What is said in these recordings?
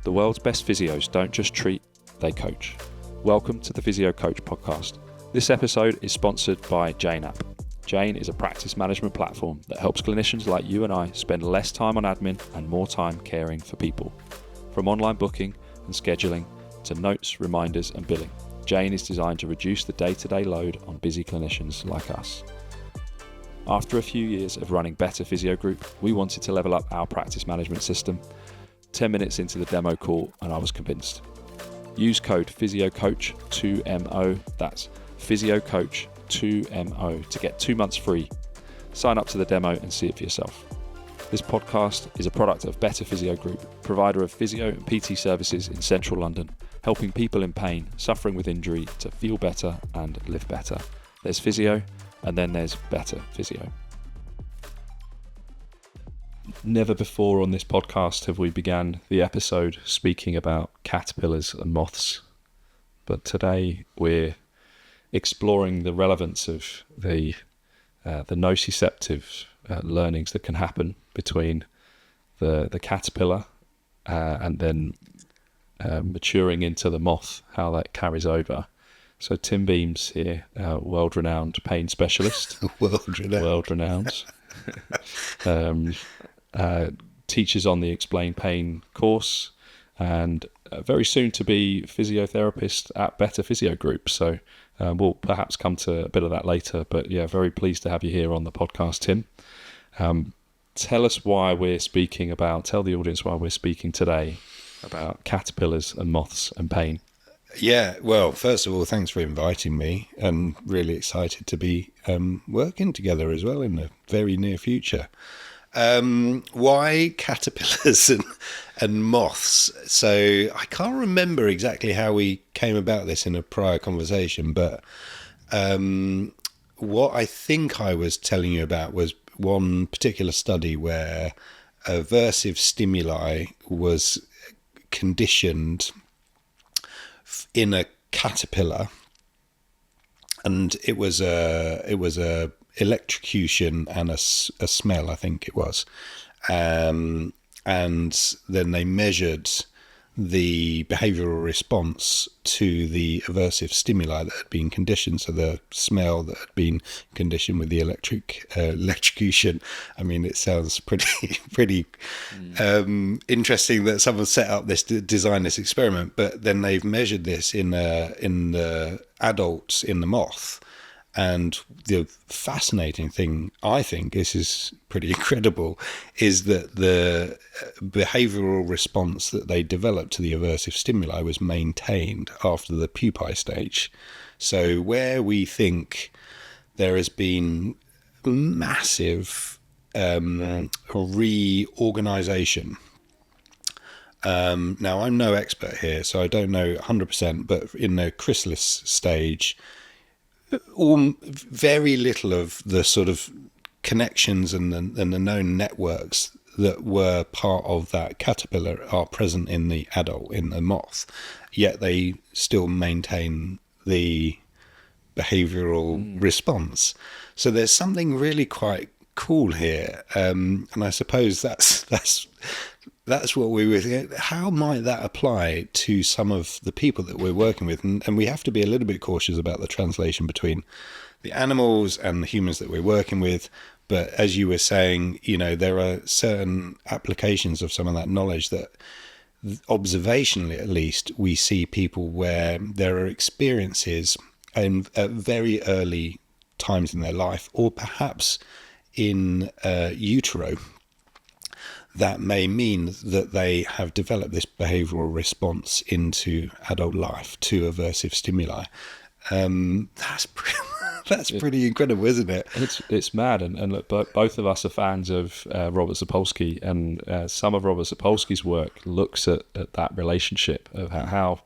The world's best physios don't just treat, they coach. Welcome to the Physio Coach Podcast. This episode is sponsored by Jane App. Jane is a practice management platform that helps clinicians like you and I spend less time on admin and more time caring for people. From online booking and scheduling to notes, reminders and billing, Jane is designed to reduce the day-to-day load on busy clinicians like us. After a few years of running Better Physio Group, we wanted to level up our practice management system. 10 minutes into the demo call and I was convinced. Use code Physio Coach 2MO, that's Physio Coach 2MO to get 2 months free. Sign up to the demo and see it for yourself. This podcast is a product of Better Physio Group, provider of physio and PT services in central London, helping people in pain, suffering with injury to feel better and live better. There's physio and then there's better physio. Never before on this podcast have we began the episode speaking about caterpillars and moths, but today we're exploring the relevance of the nociceptive learnings that can happen between the caterpillar and then maturing into the moth, how that carries over. So Tim Beams here, world-renowned pain specialist. World-renowned. Teaches on the Explain Pain course and very soon to be physiotherapist at Better Physio Group. So we'll perhaps come to a bit of that later, but yeah, very pleased to have you here on the podcast, Tim. Tell the audience why we're speaking today about caterpillars and moths and pain. Yeah, well, first of all, thanks for inviting me, and really excited to be working together as well in the very near future. Why caterpillars and moths? So I can't remember exactly how we came about this in a prior conversation, but what I think I was telling you about was one particular study where aversive stimuli was conditioned in a caterpillar, and it was a electrocution and a smell, I think it was, and then they measured the behavioural response to the aversive stimuli that had been conditioned, so the smell that had been conditioned with the electrocution. I mean, it sounds pretty interesting that someone set up this, designed this experiment, but then they've measured this in the adults in the moth. And the fascinating thing, I think, this is pretty incredible, is that the behavioural response that they developed to the aversive stimuli was maintained after the pupae stage. So where we think there has been massive reorganisation. Now, I'm no expert here, so I don't know 100%, but in the chrysalis stage, very little of the sort of connections and the known networks that were part of that caterpillar are present in the adult, in the moth, yet they still maintain the behavioural response. So there's something really quite cool here, and I suppose that's what we were thinking. How might that apply to some of the people that we're working with? And we have to be a little bit cautious about the translation between the animals and the humans that we're working with. But as you were saying, you know, there are certain applications of some of that knowledge that, observationally at least, we see people where there are experiences at very early times in their life, or perhaps in utero, that may mean that they have developed this behavioural response into adult life to aversive stimuli. That's pretty incredible, isn't it? It's mad, and look, both of us are fans of Robert Sapolsky, and some of Robert Sapolsky's work looks at that relationship of how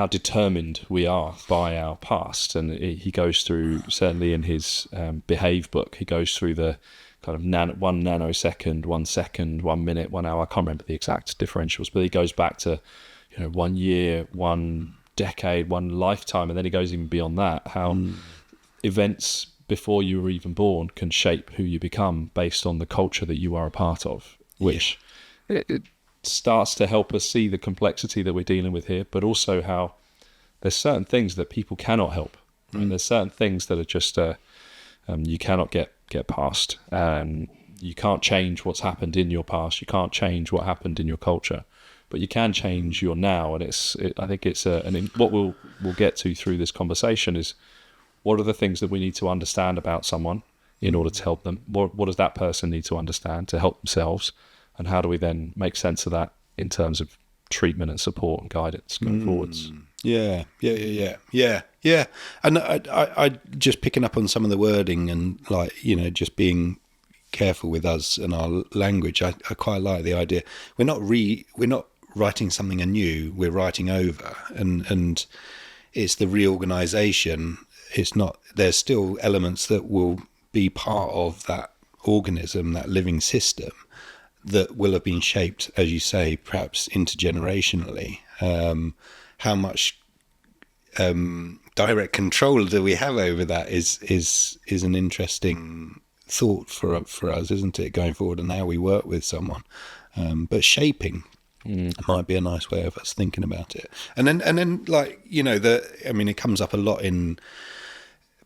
determined we are by our past, and he goes through, certainly in his Behave book, he goes through the kind of 1 nanosecond, 1 second, 1 minute, 1 hour. I can't remember the exact differentials, but he goes back to 1 year, 1 decade, 1 lifetime, and then he goes even beyond that. How events before you were even born can shape who you become based on the culture that you are a part of, which starts to help us see the complexity that we're dealing with here, but also how there's certain things that people cannot help. And there's certain things that are just you cannot get past. You can't change what's happened in your past. You can't change what happened in your culture, but you can change your now. And I think it's what we'll get to through this conversation is, what are the things that we need to understand about someone in order to help them? What does that person need to understand to help themselves? And how do we then make sense of that in terms of treatment and support and guidance going forwards? Yeah. And I just picking up on some of the wording and, like, just being careful with us and our language. I quite like the idea. We're not writing something anew. We're writing over, and it's the reorganization. It's not. There's still elements that will be part of that organism, that living system, that will have been shaped, as you say, perhaps intergenerationally. How much direct control do we have over that is an interesting thought for us, isn't it, going forward, and how we work with someone. But shaping might be a nice way of us thinking about it. And then like, it comes up a lot in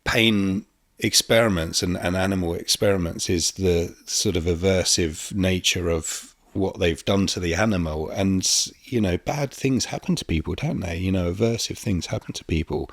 pain experiments and animal experiments, is the sort of aversive nature of what they've done to the animal. And, bad things happen to people, don't they? Aversive things happen to people.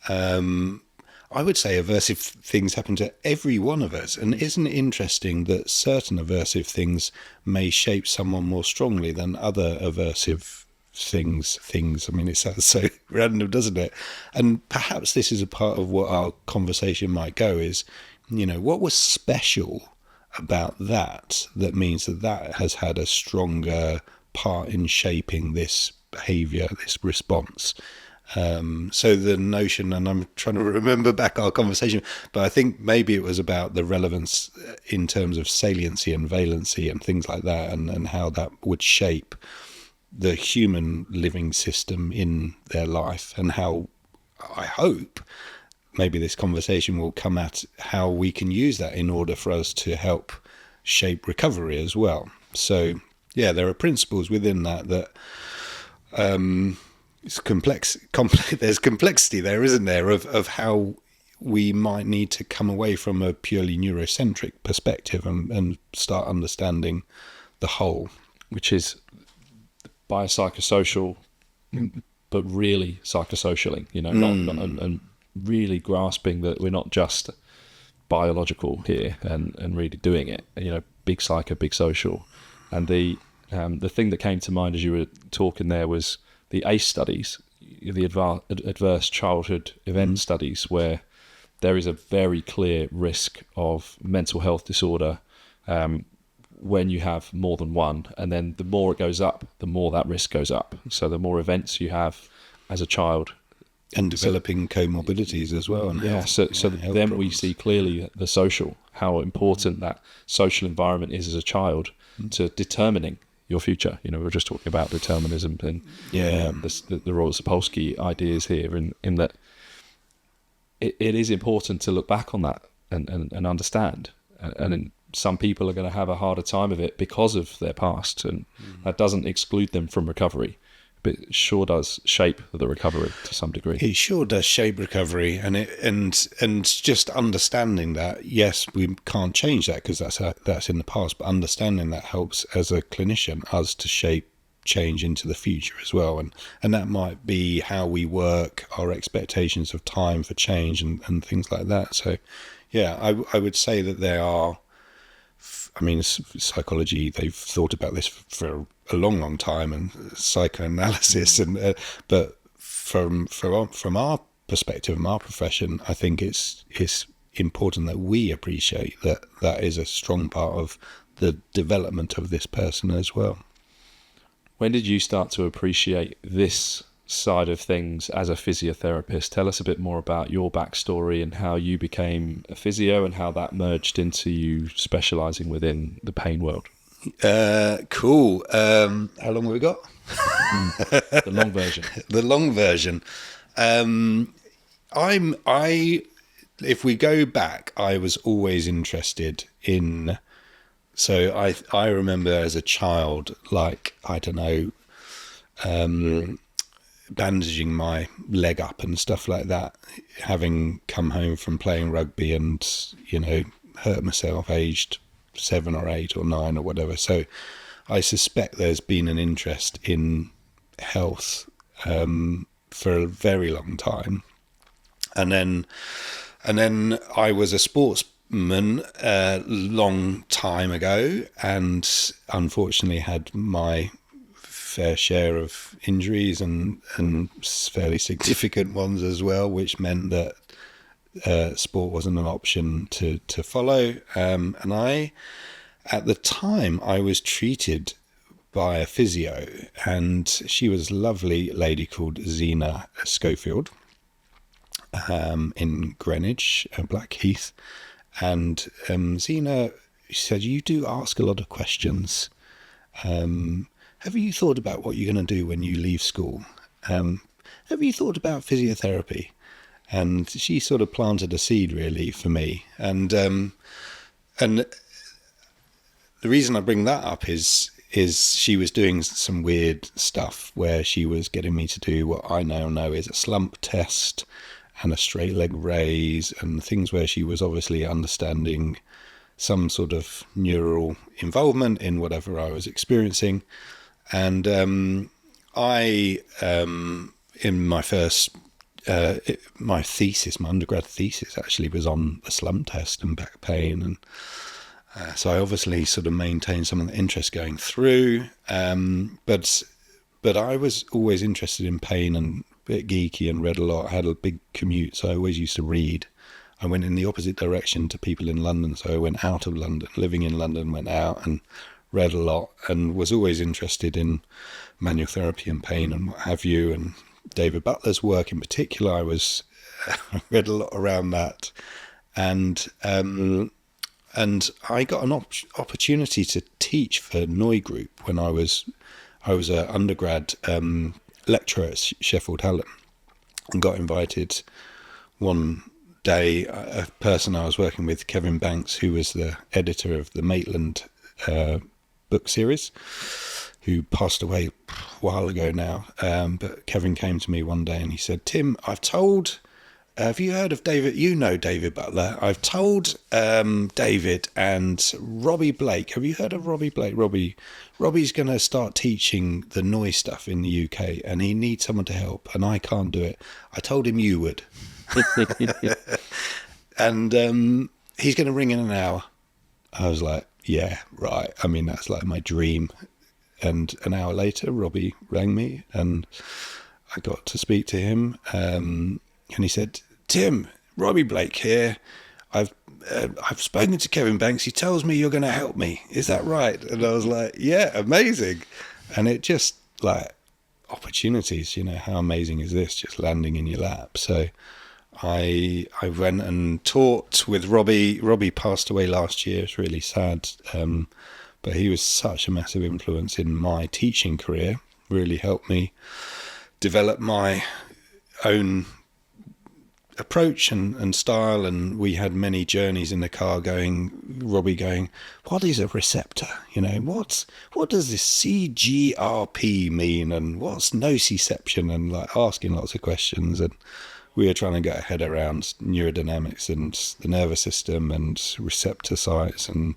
I would say aversive things happen to every one of us. And isn't it interesting that certain aversive things may shape someone more strongly than other aversive things? It sounds so random, doesn't it? And perhaps this is a part of what our conversation might go is, what was special about that means that has had a stronger part in shaping this behaviour, this response. So the notion, and I'm trying to remember back our conversation, but I think maybe it was about the relevance in terms of saliency and valency and things like that, and how that would shape the human living system in their life, and how I hope maybe this conversation will come at how we can use that in order for us to help shape recovery as well. So yeah, there are principles within that it's complex. There's complexity there, isn't there, of how we might need to come away from a purely neurocentric perspective and start understanding the whole, which is biopsychosocial, but really psychosocially, and really grasping that we're not just biological here and really doing it, big psycho, big social. And the thing that came to mind as you were talking there was the ACE studies, the adverse childhood event studies, where there is a very clear risk of mental health disorder when you have more than one, and then the more it goes up, the more that risk goes up. So the more events you have as a child, and developing comorbidities as well. And so then we see clearly the social, how important that social environment is as a child to determining your future. We were just talking about determinism and the Royal Sapolsky ideas here, in that it is important to look back on that and understand. And some people are going to have a harder time of it because of their past, and that doesn't exclude them from recovery, but it sure does shape the recovery to some degree. It sure does shape recovery, and just understanding that, yes, we can't change that because that's in the past, but understanding that helps as a clinician us to shape change into the future as well, and that might be how we work, our expectations of time for change and things like that. So yeah, I would say that there are, psychology, they've thought about this for a long time, and psychoanalysis, but from our perspective, from our profession, I think it's important that we appreciate that is a strong part of the development of this person as well. When did you start to appreciate this side of things as a physiotherapist? Tell us a bit more about your backstory and how you became a physio and how that merged into you specialising within the pain world. Cool. How long have we got? The long version. The long version. If we go back, I was always interested in So I remember as a child, like, I don't know, bandaging my leg up and stuff like that, having come home from playing rugby and, hurt myself aged 7 or 8 or 9 or whatever. So I suspect there's been an interest in health for a very long time. And then I was a sportsman a long time ago, and unfortunately had my fair share of injuries and fairly significant ones as well, which meant that sport wasn't an option to follow. And at the time, I was treated by a physio, and she was a lovely lady called Zena Schofield in Greenwich, Blackheath. And Zena said, "You do ask a lot of questions. Have you thought about what you're going to do when you leave school? Have you thought about physiotherapy?" And she sort of planted a seed, really, for me. And the reason I bring that up is she was doing some weird stuff where she was getting me to do what I now know is a slump test and a straight leg raise, and things where she was obviously understanding some sort of neural involvement in whatever I was experiencing. And I, in my first, my undergrad thesis actually was on a slump test and back pain. And so I obviously sort of maintained some of the interest going through. But I was always interested in pain and a bit geeky and read a lot. I had a big commute, so I always used to read. I went in the opposite direction to people in London, so I went out of London, living in London, went out and read a lot, and was always interested in manual therapy and pain and what have you. And David Butler's work in particular, I read a lot around that. And I got an opportunity to teach for Noi Group when I was an undergrad lecturer at Sheffield Hallam, and got invited one day. A person I was working with, Kevin Banks, who was the editor of the Maitland book series, who passed away a while ago now. But Kevin came to me one day and he said, "Tim, have you heard of David? You know David Butler. I've told David and Robbie Blake. Have you heard of Robbie Blake? Robbie's going to start teaching the noise stuff in the UK, and he needs someone to help, and I can't do it. I told him you would." And he's going to ring in an hour. I was like, yeah, right. I mean, that's like my dream. And an hour later, Robbie rang me, and I got to speak to him. And he said, "Tim, Robbie Blake here. I've spoken to Kevin Banks. He tells me you're going to help me. Is that right?" And I was like, yeah, amazing. And it just, like, opportunities, how amazing is this, just landing in your lap. So I went and taught with Robbie. Robbie passed away last year. It's really sad. But he was such a massive influence in my teaching career, really helped me develop my own approach and style. And we had many journeys in the car Robbie going, "What is a receptor? What does this CGRP mean? And what's nociception?" And like asking lots of questions. And we were trying to get our head around neurodynamics and the nervous system and receptor sites and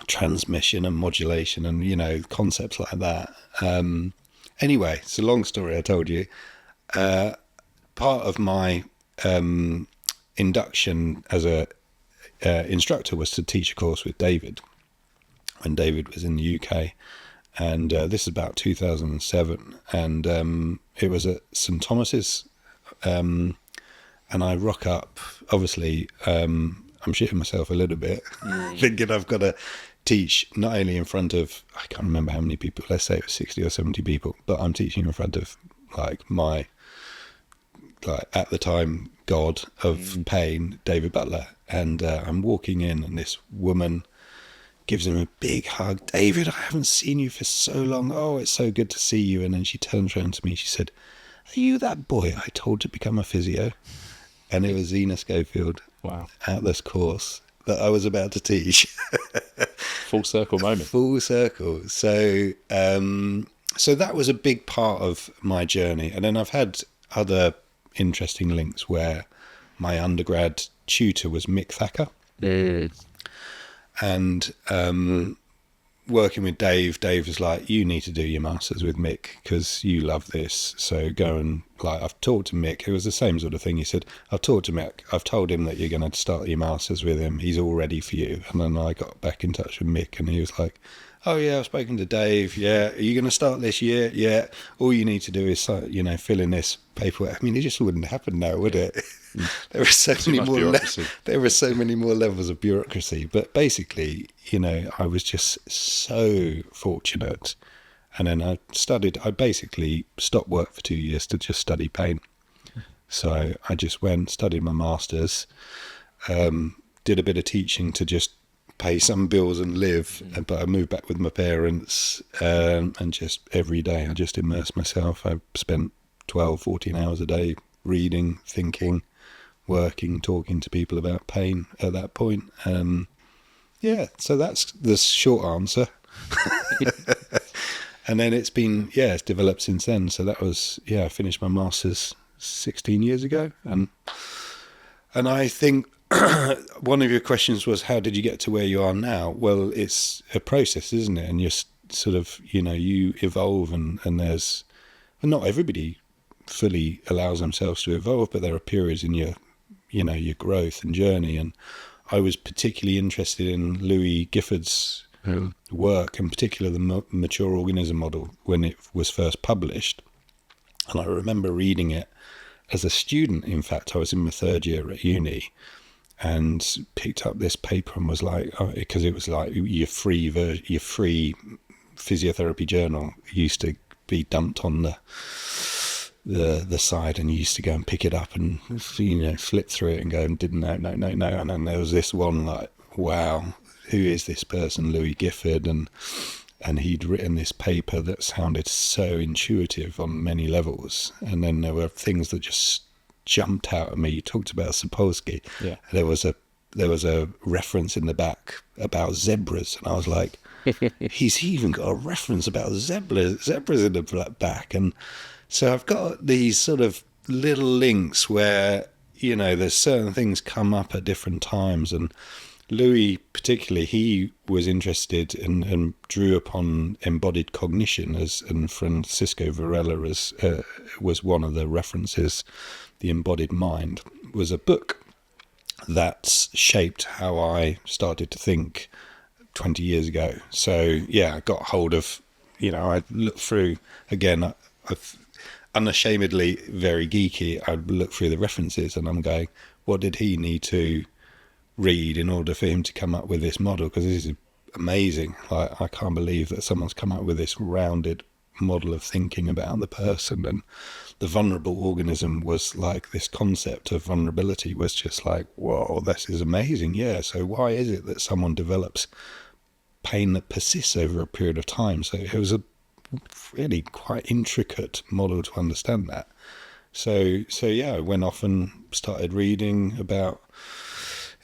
transmission and modulation and, concepts like that. Anyway, it's a long story I told you. Part of my induction as a instructor was to teach a course with David when David was in the UK. And this is about 2007. And it was at St Thomas's. And I rock up, obviously, I'm shitting myself a little bit, thinking I've got to teach not only in front of, I can't remember how many people, let's say it was 60 or 70 people, but I'm teaching in front of at the time, God of pain, David Butler. And I'm walking in, and this woman gives him a big hug. "David, I haven't seen you for so long. Oh, it's so good to see you." And then she turns around to me. She said, "Are you that boy I told to become a physio?" And it was Zena Schofield. Wow. At this course. that I was about to teach. Full circle moment. Full circle. So that was a big part of my journey. And then I've had other interesting links where my undergrad tutor was Mick Thacker. And working with Dave was like, you need to do your masters with Mick because you love this. So go and, like, I've talked to Mick. It was the same sort of thing. He said, I've talked to Mick. I've told him that you're going to start your masters with him. He's all ready for you. And then I got back in touch with Mick and he was like, oh yeah, I've spoken to Dave. Yeah. Are you going to start this year? Yeah. All you need to do is, fill in this paperwork. I mean, it just wouldn't happen now, would it? There were so many more levels of bureaucracy. But basically, I was just so fortunate. And then I basically stopped work for 2 years to just study pain. So I just went, studied my masters, did a bit of teaching to just pay some bills and live. But I moved back with my parents, and just every day I just immersed myself. I spent 12, 14 hours a day reading, thinking, working, talking to people about pain at that point. So that's the short answer. And then it's developed since then. So that was, I finished my master's 16 years ago. And I think one of your questions was, how did you get to where you are now? Well, it's a process, isn't it? And you're sort of, you evolve and there's, and not everybody fully allows themselves to evolve, but there are periods in your growth and journey. And I was particularly interested in Louis Gifford's work, in particular the mature organism model, when it was first published. And I remember reading it as a student. In fact, I was in my third year at uni and picked up this paper and was like, because it was like your free physiotherapy journal used to be dumped on the side, and you used to go and pick it up and flip through it and go, and didn't know, no. And then there was this one, like, wow, who is this person, Louis Gifford? And he'd written this paper that sounded so intuitive on many levels. And then there were things that just jumped out at me. You talked about Sapolsky. Yeah. There was a reference in the back about zebras, and I was like, he's even got a reference about zebras in the back. And so I've got these sort of little links where, there's certain things come up at different times. And Louis particularly, he was interested and drew upon embodied cognition, and Francisco Varela was one of the references. The Embodied Mind was a book that shaped how I started to think 20 years ago. So, I got hold of, I looked through, again, I've unashamedly very geeky. I'd look through the references and I'm going, what did he need to read in order for him to come up with this model? Because this is amazing. Like, I can't believe that someone's come up with this rounded model of thinking about the person. And the vulnerable organism was like, this concept of vulnerability was just like, whoa, this is amazing. Yeah, so why is it that someone develops pain that persists over a period of time? So it was a really quite intricate model to understand that. So I went off and started reading about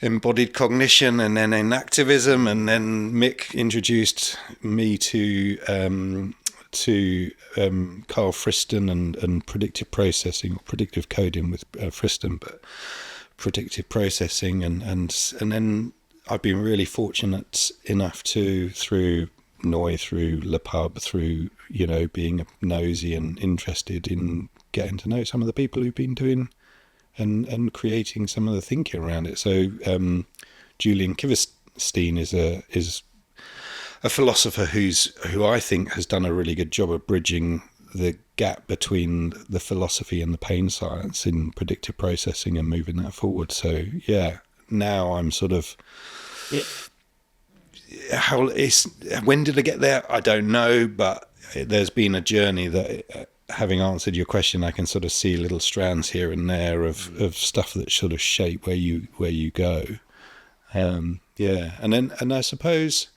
embodied cognition and then enactivism, and then Mick introduced me to Carl Friston and predictive processing, or predictive coding with Friston, but predictive processing, and then I've been really fortunate enough to, through Noy, through Le Pub, through being nosy and interested in getting to know some of the people who've been doing and creating some of the thinking around it. So Julian Kiverstein is a philosopher who I think has done a really good job of bridging the gap between the philosophy and the pain science in predictive processing and moving that forward. So now I'm sort of, when did I get there? I don't know, but there's been a journey that, having answered your question, I can sort of see little strands here and there of stuff that sort of shape where you go. And I suppose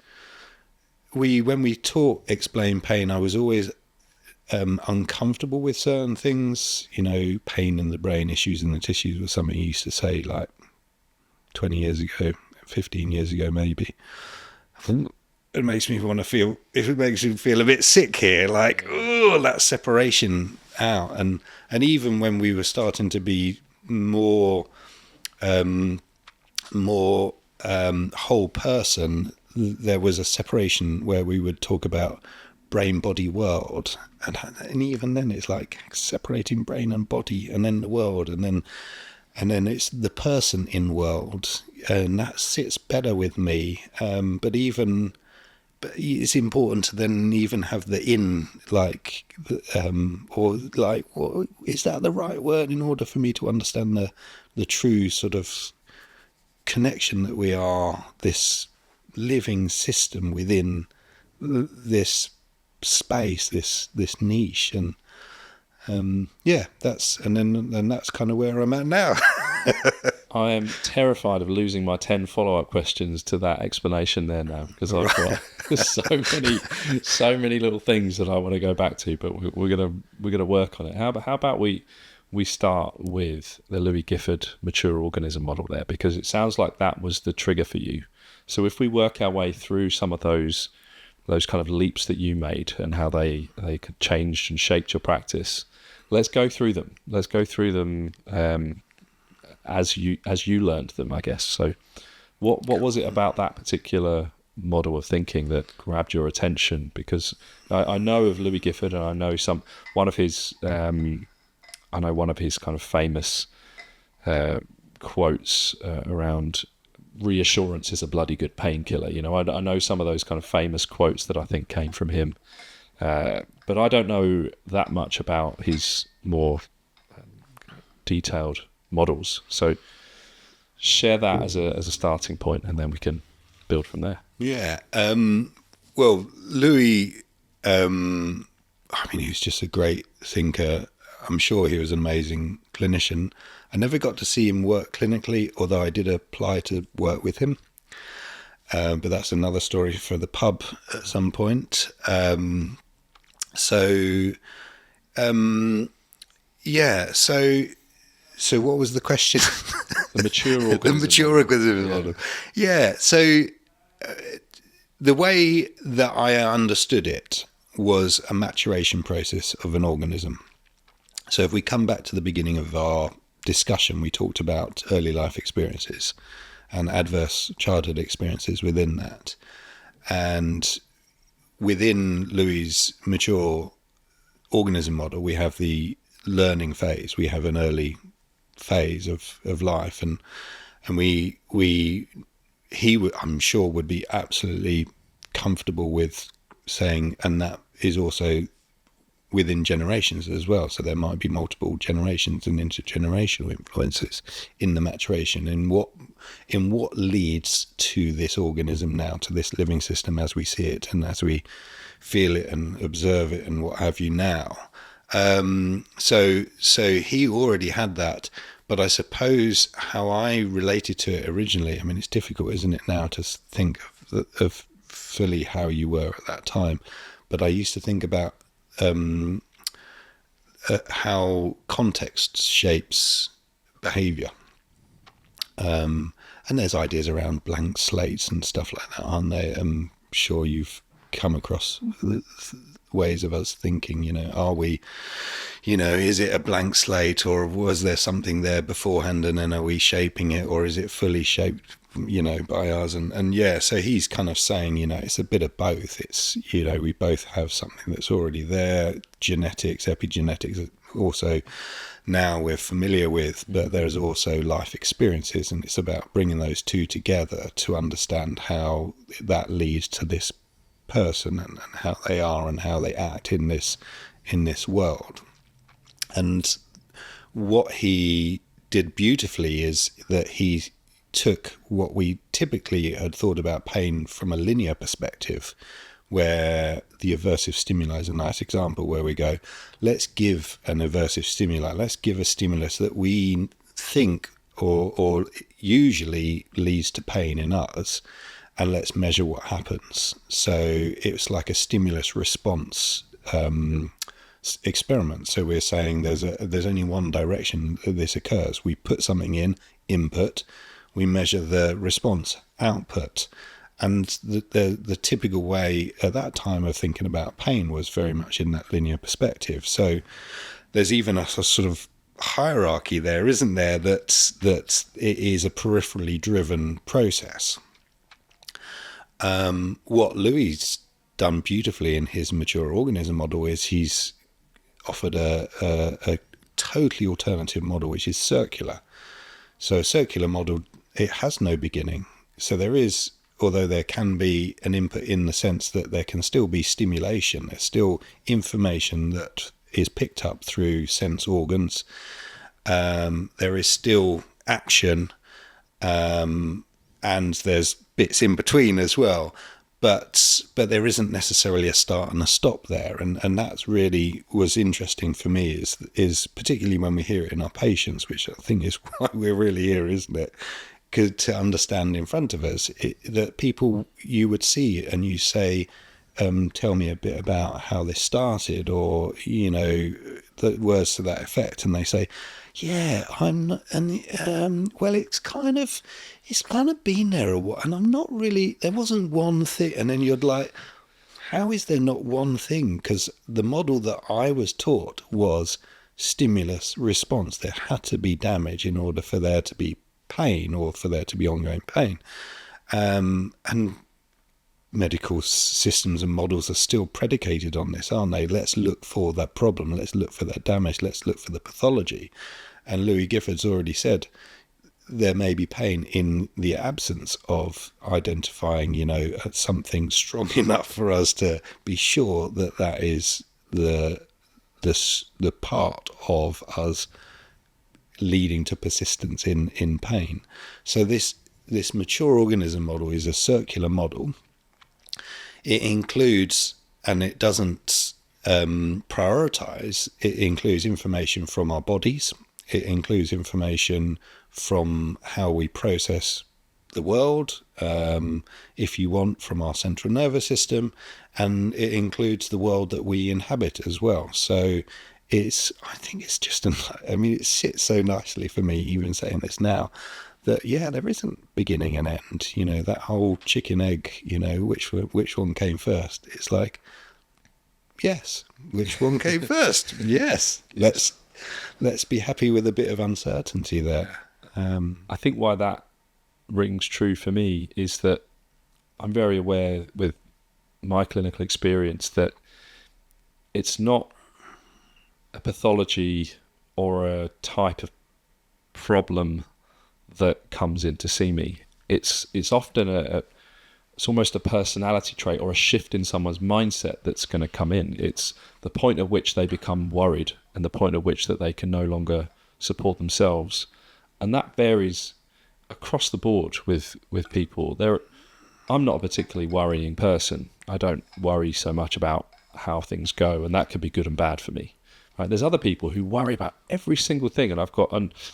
when we taught Explain Pain, I was always uncomfortable with certain things. Pain in the brain, issues in the tissues was something you used to say like 20 years ago. 15 years ago, maybe. It makes me feel a bit sick here, like, oh, that separation out. And even when we were starting to be more whole person, there was a separation where we would talk about brain, body, world. And even then it's like separating brain and body, and then the world, and then it's the person in world, and that sits better with me. But it's important to then even have the in, like, or like, what, is that the right word in order for me to understand the true sort of connection that we are, this living system within this space, this niche, and that's kind of where I'm at now. I am terrified of losing my 10 follow-up questions to that explanation there now, because I've got so many little things that I want to go back to, but we're gonna work on it. How about we start with the Louis Gifford mature organism model there, because it sounds like that was the trigger for you. So if we work our way through some of those kind of leaps that you made and how they could changed and shaped your practice, let's go through them. Let's go through them as you learned them, I guess. So what was it about that particular model of thinking that grabbed your attention? Because I know of Louis Gifford, and I know one of his kind of famous quotes around reassurance is a bloody good painkiller. I know some of those kind of famous quotes that I think came from him, but I don't know that much about his more detailed models. So share that as a starting point, and then we can build from there. Yeah. Well, Louis, he was just a great thinker. I'm sure he was an amazing clinician. I never got to see him work clinically, although I did apply to work with him. But that's another story for the pub at some point. So what was the question? The mature organism. The mature organism model. Yeah. So the way that I understood it was a maturation process of an organism. So if we come back to the beginning of our discussion, we talked about early life experiences and adverse childhood experiences within that. And within Louis' mature organism model, we have the learning phase. We have an early phase of life, and I'm sure would be absolutely comfortable with saying, and that is also within generations as well. So there might be multiple generations and intergenerational influences in the maturation, in what leads to this organism now, to this living system as we see it and as we feel it and observe it and what have you now. So he already had that, but I suppose how I related to it originally, it's difficult, isn't it, now to think of fully how you were at that time. But I used to think about how context shapes behaviour. And there's ideas around blank slates and stuff like that, aren't there? I'm sure you've come across ways of us thinking, are we, is it a blank slate, or was there something there beforehand and then are we shaping it, or is it fully shaped, by us? And yeah, so he's kind of saying, it's a bit of both. It's, we both have something that's already there, genetics, epigenetics, also now we're familiar with, but there's also life experiences, and it's about bringing those two together to understand how that leads to this person and how they are and how they act in this world. And what he did beautifully is that he took what we typically had thought about pain from a linear perspective, where the aversive stimuli is a nice example, where we go, let's give an aversive stimuli, let's give a stimulus that we think or usually leads to pain in us, and let's measure what happens. So it's like a stimulus response experiment. So we're saying there's only one direction that this occurs. We put something in, input, we measure the response output. And the typical way at that time of thinking about pain was very much in that linear perspective. So there's even a sort of hierarchy there, isn't there, that it is a peripherally driven process. What Louis done beautifully in his mature organism model is he's offered a totally alternative model, which is circular. So a circular model, it has no beginning. So there is, although there can be an input in the sense that there can still be stimulation, there's still information that is picked up through sense organs. There is still action, and there's bits in between as well. But there isn't necessarily a start and a stop there, and that's really was interesting for me. Is particularly when we hear it in our patients, which I think is why we're really here, isn't it? To understand in front of us that people you would see and you say, tell me a bit about how this started, or the words to that effect, and they say, yeah, well, it's kind of been there a while, and I'm not really, there wasn't one thing. And then you're like, how is there not one thing? Because the model that I was taught was stimulus response. There had to be damage in order for there to be pain, or for there to be ongoing pain. And medical systems and models are still predicated on this, aren't they? Let's look for that problem, let's look for that damage, let's look for the pathology. And Louis Gifford's already said there may be pain in the absence of identifying, something strong enough for us to be sure that that is the part of us leading to persistence in pain. So this mature organism model is a circular model. It includes, and it doesn't prioritize, it includes information from our bodies. It includes information from how we process the world, if you want, from our central nervous system, and it includes the world that we inhabit as well. So I think it's just, it sits so nicely for me, even saying this now, that, yeah, there isn't beginning and end, that whole chicken egg, which one came first? It's like, yes, which one came first? Yes. Let's be happy with a bit of uncertainty there. I think why that rings true for me is that I'm very aware with my clinical experience that it's not a pathology or a type of problem that comes in to see me. It's often it's almost a personality trait or a shift in someone's mindset that's going to come in. It's the point at which they become worried and the point at which that they can no longer support themselves. And that varies across the board with people. I'm not a particularly worrying person. I don't worry so much about how things go, and that can be good and bad for me. Right? There's other people who worry about every single thing, and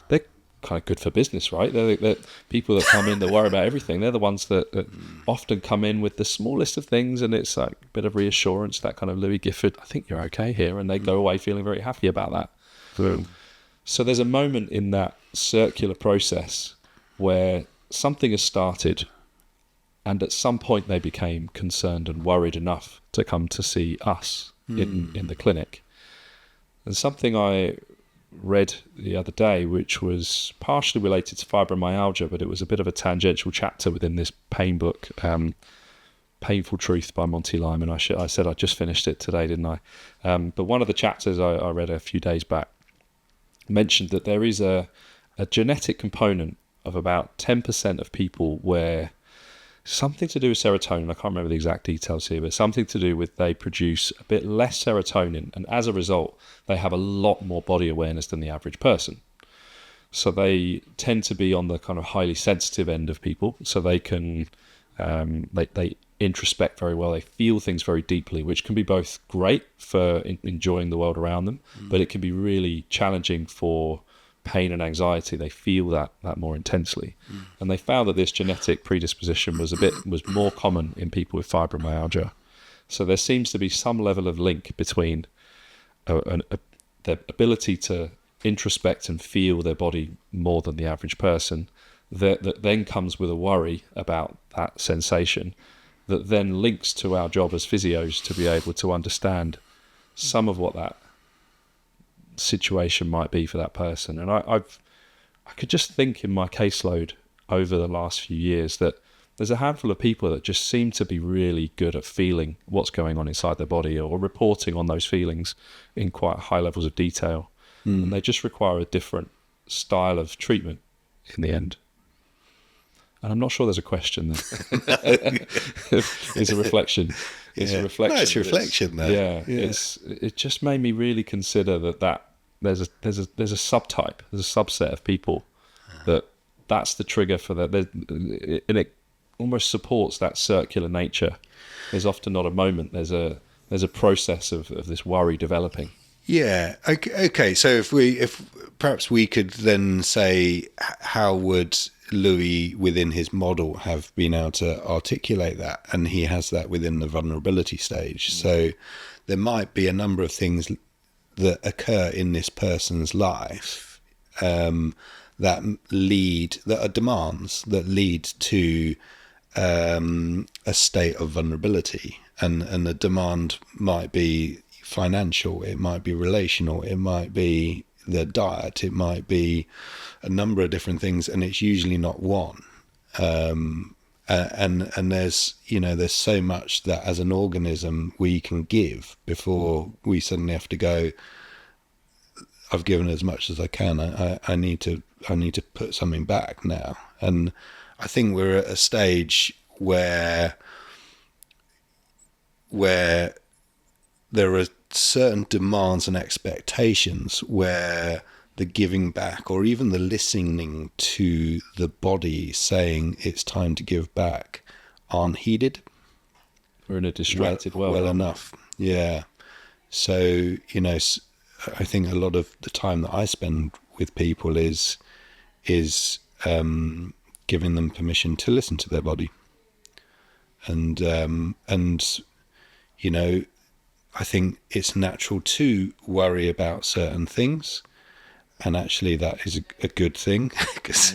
they're kind of good for business, right? They're people that come in that worry about everything. They're the ones that often come in with the smallest of things, and it's like a bit of reassurance, that kind of Louis Gifford, I think you're okay here, and they go away feeling very happy about that. So there's a moment in that circular process where something has started, and at some point they became concerned and worried enough to come to see us in the clinic. And something I read the other day, which was partially related to fibromyalgia, but it was a bit of a tangential chapter within this pain book, Painful Truth by Monty Lyman. I said I just finished it today, didn't I? But one of the chapters I read a few days back mentioned that there is a genetic component of about 10% of people where something to do with serotonin, I can't remember the exact details here, but something to do with they produce a bit less serotonin, and as a result they have a lot more body awareness than the average person. So they tend to be on the kind of highly sensitive end of people, so they can they introspect very well, they feel things very deeply, which can be both great for enjoying the world around them, but it can be really challenging for pain and anxiety. They feel that more intensely. And they found that this genetic predisposition was more common in people with fibromyalgia. So there seems to be some level of link between their ability to introspect and feel their body more than the average person, that then comes with a worry about that sensation that then links to our job as physios to be able to understand some of what that situation might be for that person. And I could just think in my caseload over the last few years that there's a handful of people that just seem to be really good at feeling what's going on inside their body or reporting on those feelings in quite high levels of detail. And they just require a different style of treatment in the end. And I'm not sure there's a question there. It's a reflection. It's a reflection. No, it's a reflection there. Yeah. It just made me really consider that there's a subtype, there's a subset of people that's the trigger for that. And it almost supports that circular nature. There's often not a moment. There's a process of this worry developing. Yeah. Okay. So if perhaps we could then say, how would Louis within his model have been able to articulate that? And he has that within the vulnerability stage. So there might be a number of things that occur in this person's life that are demands that lead to a state of vulnerability, and the demand might be financial, it might be relational, it might be the diet, it might be a number of different things, and it's usually not one. And there's so much that as an organism we can give before we suddenly have to go, I've given as much as I can. I need to put something back now. And I think we're at a stage where there are certain demands and expectations where the giving back, or even the listening to the body saying it's time to give back, aren't heeded. We're in a distracted world. Well enough. Yeah. So, I think a lot of the time that I spend with people is giving them permission to listen to their body. And I think it's natural to worry about certain things, and actually that is a good thing, because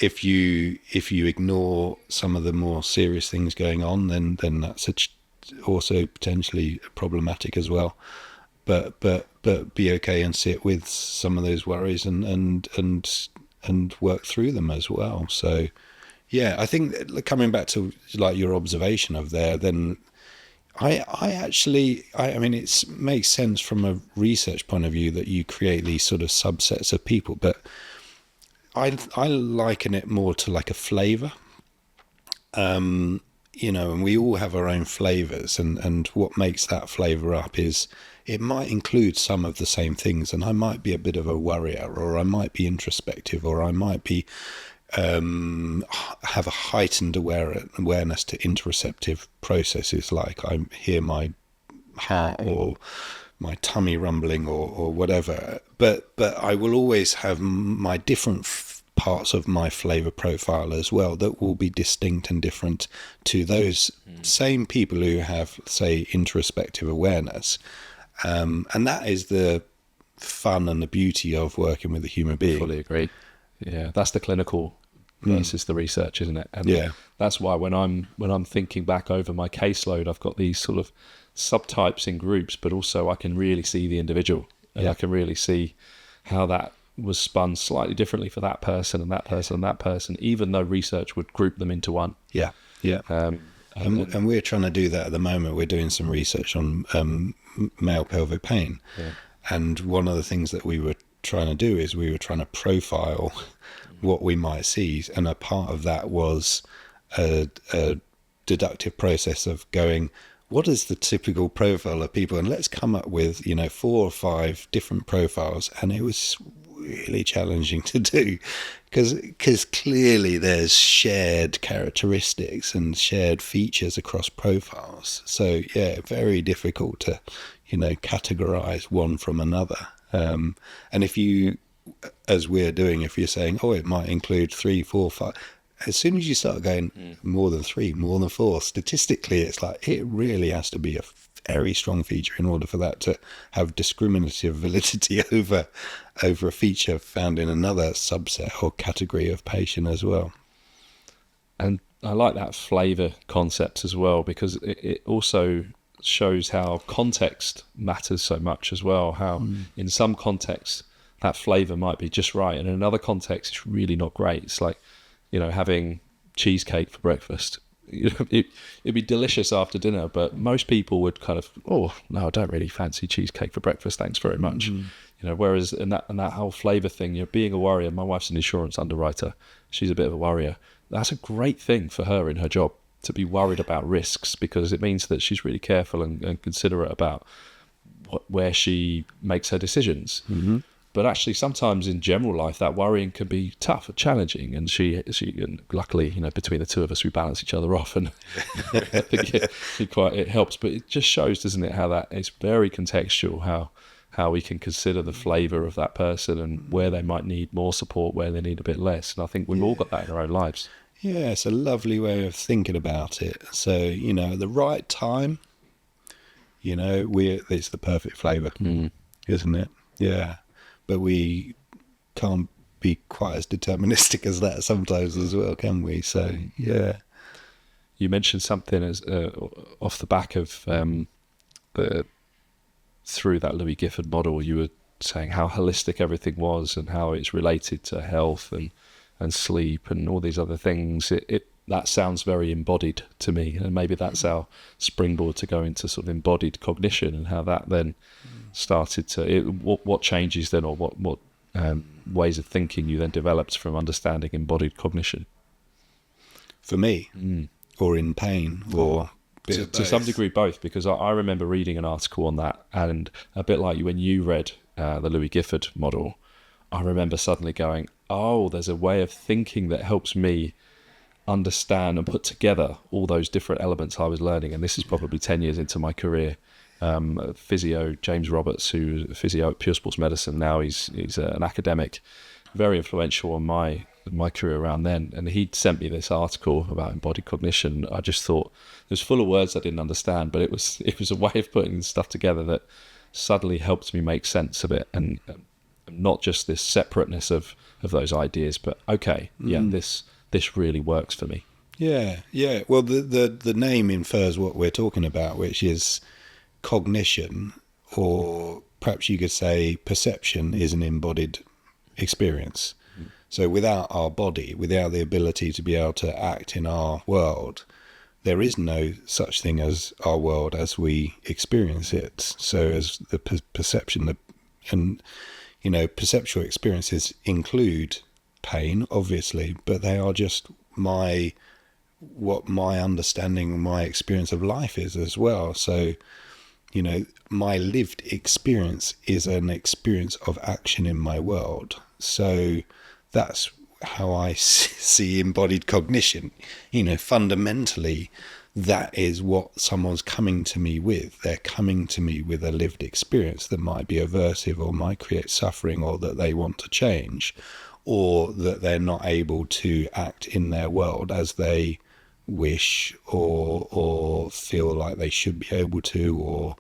if you ignore some of the more serious things going on, then that's also potentially problematic as well. But be okay and sit with some of those worries and work through them as well. So yeah, I think coming back to like your observation of there, then I mean, it makes sense from a research point of view that you create these sort of subsets of people, but I liken it more to like a flavor. And we all have our own flavors, and what makes that flavor up is it might include some of the same things, and I might be a bit of a worrier, or I might be introspective, or I might be have a heightened awareness to interoceptive processes, like I hear my heart or my tummy rumbling or whatever. But I will always have my different parts of my flavor profile as well that will be distinct and different to those same people who have, say, introspective awareness. And that is the fun and the beauty of working with a human being. Fully agree. Yeah, that's the clinical versus the research, isn't it? And that's why when I'm thinking back over my caseload, I've got these sort of subtypes in groups, but also I can really see the individual, and I can really see how that was spun slightly differently for that person and that person and that person, even though research would group them into one. Yeah. And we're trying to do that at the moment. We're doing some research on male pelvic pain. Yeah. And one of the things that we were trying to do is we were trying to profile what we might see. And a part of that was a deductive process of going, what is the typical profile of people? And let's come up with, 4 or 5 different profiles. And it was really challenging to do because clearly there's shared characteristics and shared features across profiles. So yeah, very difficult to, categorize one from another. And if you, as we're doing, if you're saying, it might include 3, 4, 5, as soon as you start going more than 3, more than 4, statistically, it's like, it really has to be very strong feature in order for that to have discriminative validity over a feature found in another subset or category of patient as well. And I like that flavour concept as well, because it also shows how context matters so much as well, how in some contexts that flavour might be just right, and in another context it's really not great. It's like, having cheesecake for breakfast. It'd be delicious after dinner, but most people would kind of, oh no, I don't really fancy cheesecake for breakfast, thanks very much. Whereas in that whole flavour thing, being a worrier, my wife's an insurance underwriter, she's a bit of a worrier. That's a great thing for her in her job, to be worried about risks, because it means that she's really careful and considerate about where she makes her decisions. But actually, sometimes in general life, that worrying can be tough and challenging. And and luckily, between the two of us, we balance each other off, and I think it helps. But it just shows, doesn't it, how that it's very contextual, how we can consider the flavour of that person and where they might need more support, where they need a bit less. And I think we've all got that in our own lives. Yeah, it's a lovely way of thinking about it. So, at the right time, it's the perfect flavour, isn't it? Yeah. But we can't be quite as deterministic as that sometimes as well, can we? So, yeah. You mentioned something as off the back of through that Louis Gifford model, you were saying how holistic everything was and how it's related to health and sleep and all these other things. That sounds very embodied to me, and maybe that's our springboard to go into sort of embodied cognition, and how that then started to what changes then, or what ways of thinking you then developed from understanding embodied cognition. For me, or in pain, or to some degree both, because I remember reading an article on that, and a bit like when you read the Louis Gifford model, I remember suddenly going, oh, there's a way of thinking that helps me understand and put together all those different elements I was learning. And this is probably 10 years into my career. Physio James Roberts, who's a physio at Pure Sports Medicine now, he's an academic, very influential on my career around then, and he'd sent me this article about embodied cognition. I just thought it was full of words I didn't understand, but it was a way of putting stuff together that suddenly helped me make sense of it, and not just this separateness of those ideas, but this really works for me. Yeah. Well, the name infers what we're talking about, which is cognition, or perhaps you could say perception, is an embodied experience. So without our body, without the ability to be able to act in our world, there is no such thing as our world as we experience it. So as the perception, and perceptual experiences include pain, obviously, but they are just what my understanding, my experience of life is as well. So, my lived experience is an experience of action in my world. So that's how I see embodied cognition. Fundamentally, that is what someone's coming to me with. They're coming to me with a lived experience that might be aversive, or might create suffering, or that they want to change, or that they're not able to act in their world as they wish or feel like they should be able to, or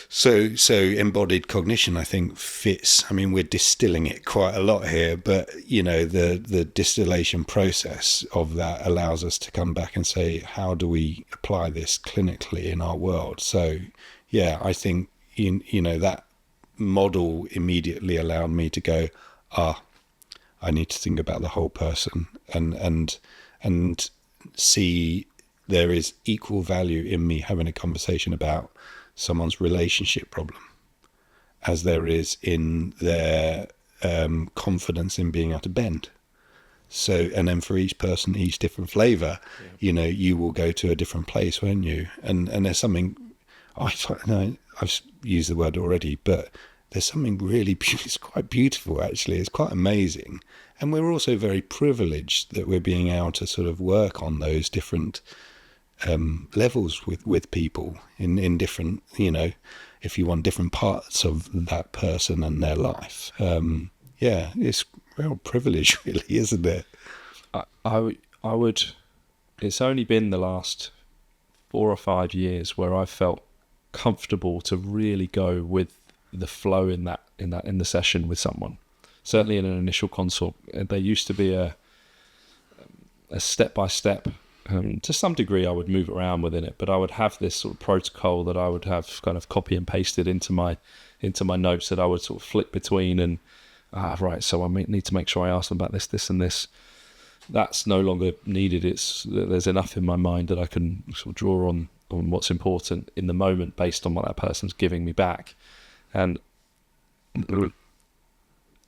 so embodied cognition, I think, fits. I mean, we're distilling it quite a lot here, but the distillation process of that allows us to come back and say, how do we apply this clinically in our world? So yeah, I think that model immediately allowed me to go, I need to think about the whole person and see there is equal value in me having a conversation about someone's relationship problem as there is in their confidence in being able to bend. So, and then for each person, each different flavour, you will go to a different place, won't you? And there's something, I've used the word already, but there's something really it's quite beautiful, actually. It's quite amazing. And we're also very privileged that we're being able to sort of work on those different levels with people in different, if you want, different parts of that person and their life. It's real privilege, really, isn't it? I would. It's only been the last 4 or 5 years where I felt comfortable to really go with the flow in the session with someone. Certainly in an initial consult, there used to be a step-by-step. To some degree, I would move around within it, but I would have this sort of protocol that I would have kind of copy and pasted into my notes that I would sort of flick between. And right, so I need to make sure I ask them about this, and this. That's no longer needed. There's enough in my mind that I can sort of draw on what's important in the moment based on what that person's giving me back. And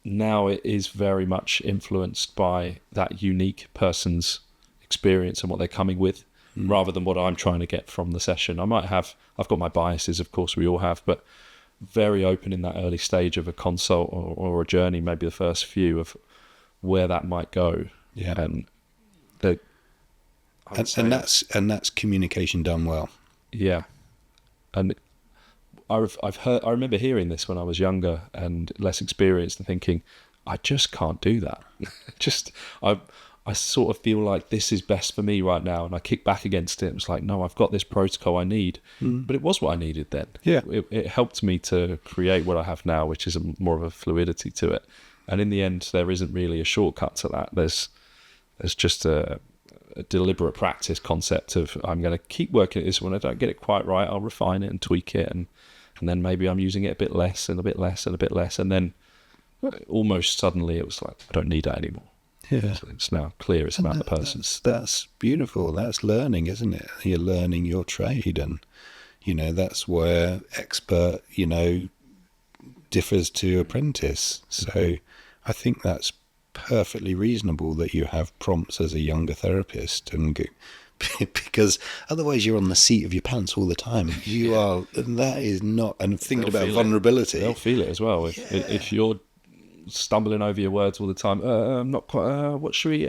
now it is very much influenced by that unique person's experience and what they're coming with, rather than what I'm trying to get from the session. I've got my biases, of course, we all have, but very open in that early stage of a consult or a journey, maybe the first few, of where that might go. Yeah. And that's communication done well. Yeah. And I remember hearing this when I was younger and less experienced and thinking, I just can't do that. I sort of feel like this is best for me right now. And I kick back against it. It was like, no, I've got this protocol I need. But it was what I needed then. Yeah. It helped me to create what I have now, which is more of a fluidity to it. And in the end, there isn't really a shortcut to that. There's just a deliberate practice concept of, I'm going to keep working at this. When I don't get it quite right, I'll refine it and tweak it. And then maybe I'm using it a bit less and a bit less and a bit less. And then almost suddenly it was like, I don't need that anymore. Yeah. So it's now clear it's about the person. That's beautiful. That's learning, isn't it? You're learning your trade. And, that's where expert, differs to apprentice. So I think that's perfectly reasonable that you have prompts as a younger therapist, and because otherwise you're on the seat of your pants all the time. You are, and that is not. And thinking about vulnerability, they'll feel it as well. If you're stumbling over your words all the time, I'm not quite. What should we?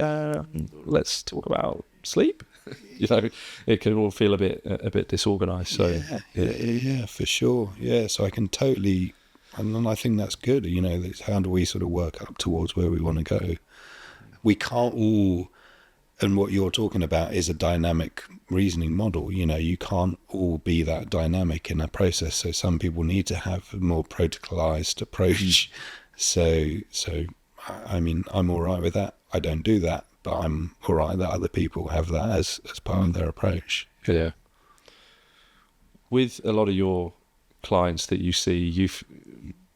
Let's talk about sleep. It can all feel a bit disorganized. So yeah, for sure. Yeah, so I can totally. And I think that's good. It's how do we sort of work up towards where we want to go? We can't all, and what you're talking about is a dynamic reasoning model. You can't all be that dynamic in a process. So some people need to have a more protocolized approach. So I mean, I'm all right with that. I don't do that, but I'm all right that other people have that as part of their approach. Yeah. With a lot of your clients that you see,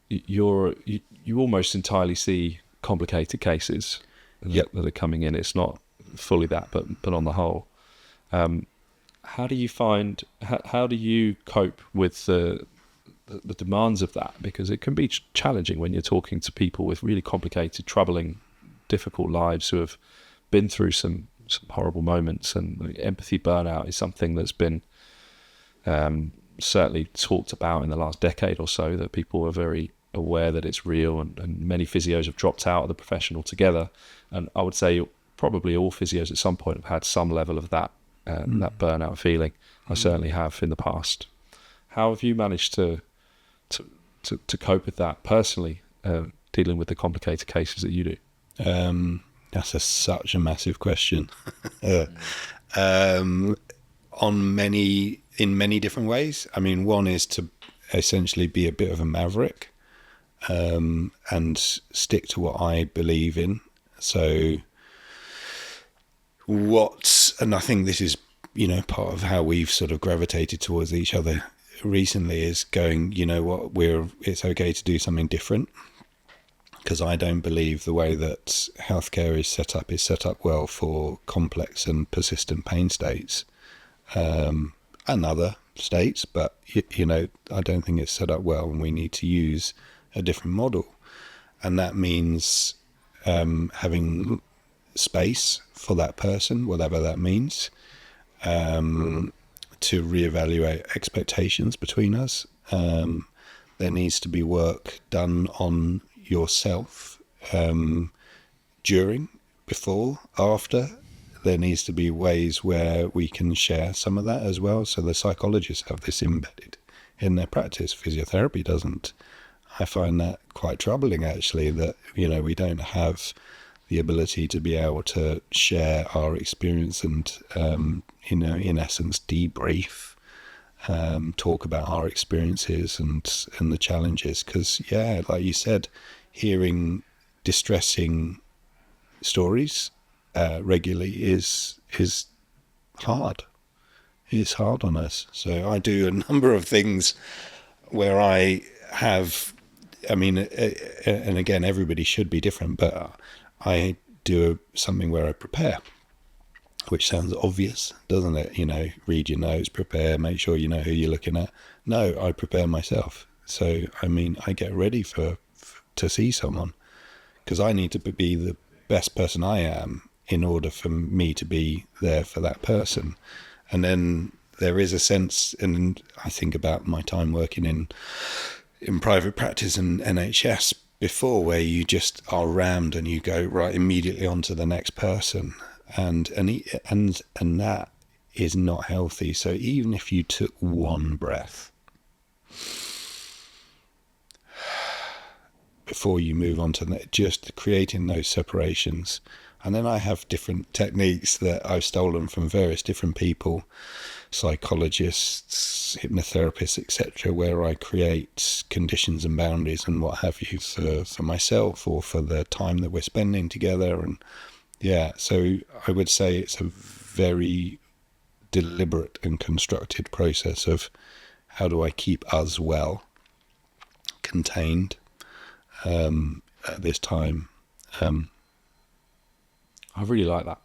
you almost entirely see complicated cases that are coming in. It's not fully that, but on the whole, how do you cope with the demands of that? Because it can be challenging when you're talking to people with really complicated, troubling, difficult lives who have been through some horrible moments. And empathy burnout is something that's been certainly talked about in the last decade or so, that people are very aware that it's real, and many physios have dropped out of the profession altogether. And I would say probably all physios at some point have had some level of that that burnout feeling. I certainly have in the past. How have you managed to cope with that personally, dealing with the complicated cases that you do? That's such a massive question. In many different ways. I mean, one is to essentially be a bit of a maverick, and stick to what I believe in. So and I think this is, part of how we've sort of gravitated towards each other recently, is going, it's okay to do something different, because I don't believe the way that healthcare is set up well for complex and persistent pain states. And other states, but I don't think it's set up well, and we need to use a different model. And that means having space for that person, whatever that means, to reevaluate expectations between us. There needs to be work done on yourself, during, before, after. There needs to be ways where we can share some of that as well. So the psychologists have this embedded in their practice. Physiotherapy doesn't. I find that quite troubling, actually, that, we don't have the ability to be able to share our experience and, in essence, debrief. talk about our experiences and the challenges. Because, like you said, hearing distressing stories regularly is hard. It's hard on us. So I do a number of things where I have, and again, everybody should be different, but I do something where I prepare, which sounds obvious, doesn't it? Read your notes, prepare, make sure you know who you're looking at. No, I prepare myself. So, I get ready to see someone, because I need to be the best person I am in order for me to be there for that person. And then there is a sense, and I think about my time working in private practice and NHS before, where you just are rammed and you go right immediately on to the next person, and that is not healthy. So even if you took one breath before you move on to that, just creating those separations. And then I have different techniques that I've stolen from various different people, psychologists, hypnotherapists, etc., where I create conditions and boundaries and what have you for myself or for the time that we're spending together. And so I would say it's a very deliberate and constructed process of how do I keep us well, contained at this time. I really like that.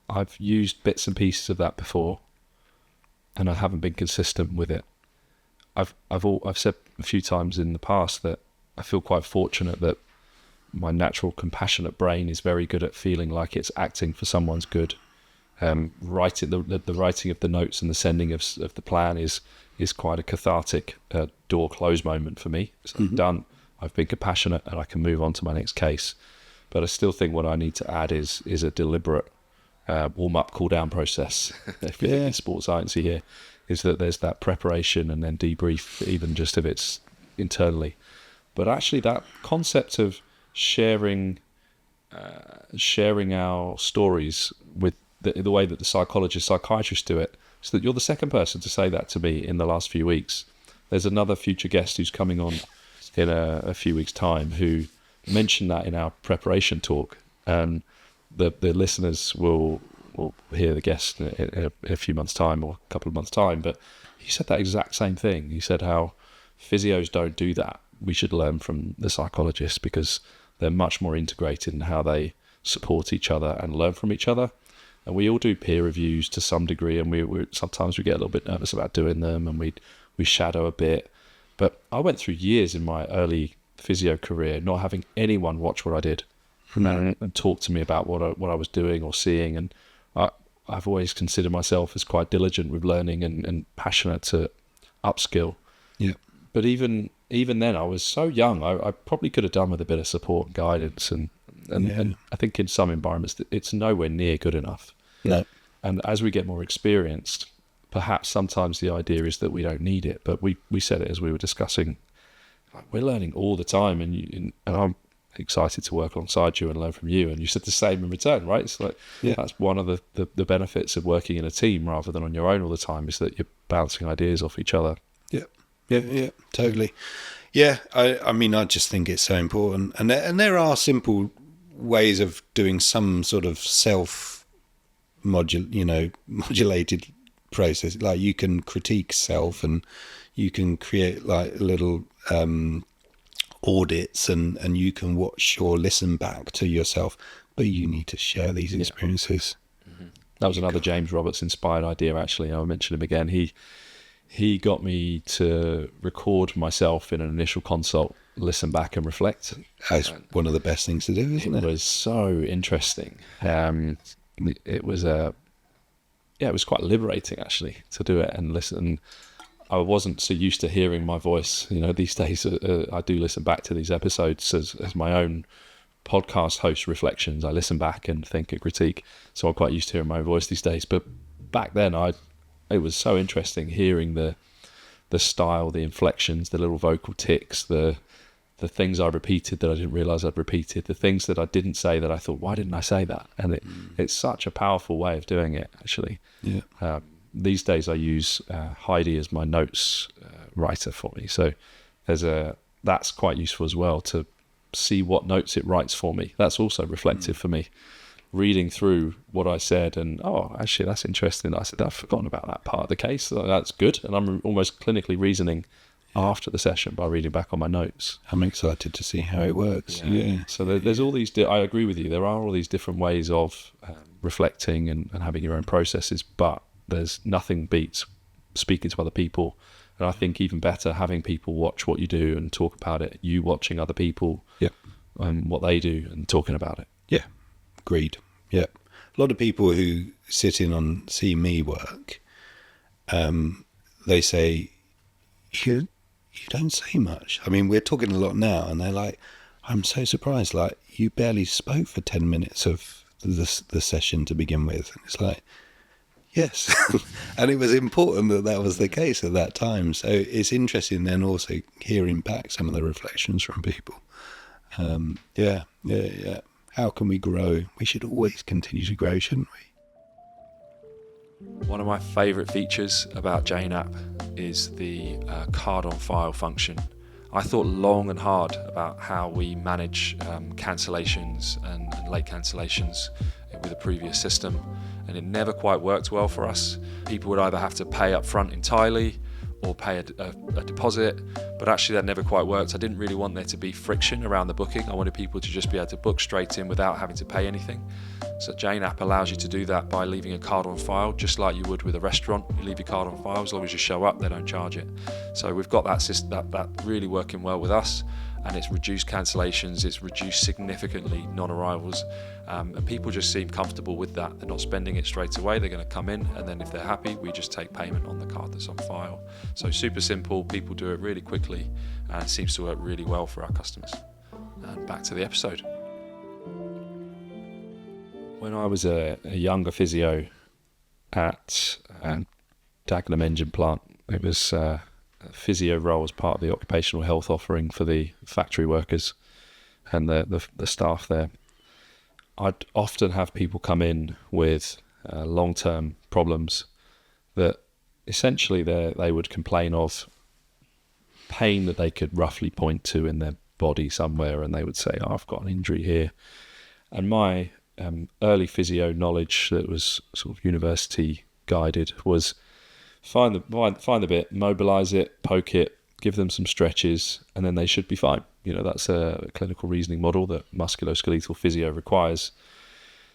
I've used bits and pieces of that before, and I haven't been consistent with it. I've said a few times in the past that I feel quite fortunate that my natural compassionate brain is very good at feeling like it's acting for someone's good. Writing the writing of the notes and the sending of the plan is quite a cathartic door close moment for me. It's done. I've been compassionate and I can move on to my next case. But I still think what I need to add is a deliberate warm-up, cool-down process. If you think sports sciencey here, is that there's that preparation and then debrief, even just if it's internally. But actually that concept of sharing our stories with the way that the psychiatrists do it, so that you're the second person to say that to me in the last few weeks. There's another future guest who's coming on in a few weeks' time who mentioned that in our preparation talk, and the listeners will hear the guest in a few months' time or a couple of months' time. But he said that exact same thing. He said how physios don't do that. We should learn from the psychologists because they're much more integrated in how they support each other and learn from each other. And we all do peer reviews to some degree, and we sometimes we get a little bit nervous about doing them, and we shadow a bit. But I went through years in my early physio career not having anyone watch what I did and talk to me about what I was doing or seeing. And I've always considered myself as quite diligent with learning and passionate to upskill. Yeah. But even then, I was so young. I probably could have done with a bit of support and guidance, and I think in some environments it's nowhere near good enough. No. And as we get more experienced, perhaps sometimes the idea is that we don't need it. But we said it as we were discussing. We're learning all the time, and I'm excited to work alongside you and learn from you. And you said the same in return, right? It's like that's one of the benefits of working in a team rather than on your own all the time, is that you're bouncing ideas off each other. Yeah, totally. Yeah, I just think it's so important, and there are simple ways of doing some sort of modulated process. Like you can critique self, and you can create like little audits, and you can watch or listen back to yourself, but you need to share these experiences. Mm-hmm. That was another James Roberts inspired idea, actually. I'll mention him again. He got me to record myself in an initial consult, listen back and reflect. That's one of the best things to do, isn't it? It was so interesting. It was quite liberating, actually, to do it and listen. I wasn't so used to hearing my voice. These days I do listen back to these episodes as my own podcast host reflections. I listen back and think and critique. So I'm quite used to hearing my own voice these days. But back then it was so interesting hearing the style, the inflections, the little vocal tics, the things I repeated that I didn't realise I'd repeated, the things that I didn't say that I thought, why didn't I say that? And it's such a powerful way of doing it, actually. Yeah. these days I use Heidi as my notes writer for me. So that's quite useful as well, to see what notes it writes for me. That's also reflective for me, reading through what I said and, actually that's interesting. I said, I've forgotten about that part of the case. So that's good. And I'm almost clinically reasoning after the session by reading back on my notes. I'm excited to see how it works. So there's all these, I agree with you, there are all these different ways of reflecting and having your own processes, but there's nothing beats speaking to other people. And I think even better, having people watch what you do and talk about it, you watching other people, what they do and talking about it. Yeah, agreed. Yeah. A lot of people who sit in on see me work, they say, you don't say much. I mean, we're talking a lot now, and they're like, I'm so surprised, like, you barely spoke for 10 minutes of the session to begin with. And it's like, yes. And it was important that was the case at that time. So it's interesting then also hearing back some of the reflections from people. Yeah. How can we grow? We should always continue to grow, shouldn't we? One of my favourite features about Jane app is the card on file function. I thought long and hard about how we manage cancellations and late cancellations with the previous system, and it never quite worked well for us. People would either have to pay up front entirely or pay a deposit, but actually that never quite worked. I didn't really want there to be friction around the booking. I wanted people to just be able to book straight in without having to pay anything. So Jane app allows you to do that by leaving a card on file, just like you would with a restaurant. You leave your card on file, as long as you show up, they don't charge it. So we've got that really working well with us, and it's reduced cancellations, it's reduced significantly non-arrivals, and people just seem comfortable with that. They're not spending it straight away, they're going to come in, and then if they're happy, we just take payment on the card that's on file. So super simple, people do it really quickly, and it seems to work really well for our customers. And back to the episode. When I was a younger physio at Dagenham Engine Plant, it was a physio role as part of the occupational health offering for the factory workers and the staff there. I'd often have people come in with long-term problems that essentially they would complain of pain that they could roughly point to in their body somewhere, and they would say, I've got an injury here. And my early physio knowledge that was sort of university guided was find the bit, mobilize it, poke it, give them some stretches, and then they should be fine. That's a clinical reasoning model that musculoskeletal physio requires.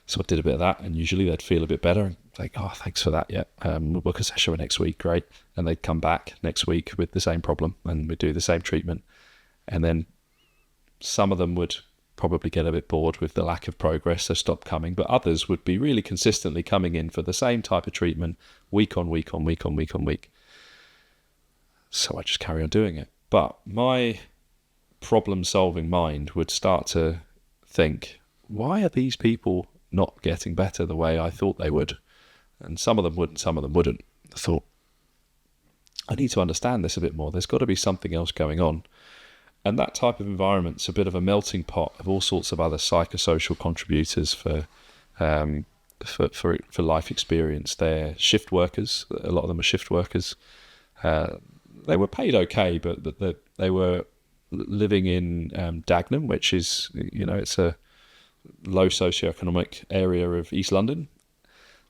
So I did a bit of that, and usually they'd feel a bit better and like, thanks for that. Yeah, we'll book a session next week, great. And they'd come back next week with the same problem, and we'd do the same treatment. And then some of them would probably get a bit bored with the lack of progress, so stop coming, but others would be really consistently coming in for the same type of treatment week on week on week on week on week. So I just carry on doing it. But my problem-solving mind would start to think, why are these people not getting better the way I thought they would? And some of them would and some of them wouldn't. I thought, I need to understand this a bit more. There's got to be something else going on. And that type of environment's a bit of a melting pot of all sorts of other psychosocial contributors for life experience. They're shift workers. A lot of them are shift workers. They were paid okay, but they were living in Dagenham, which is, it's a low socioeconomic area of East London.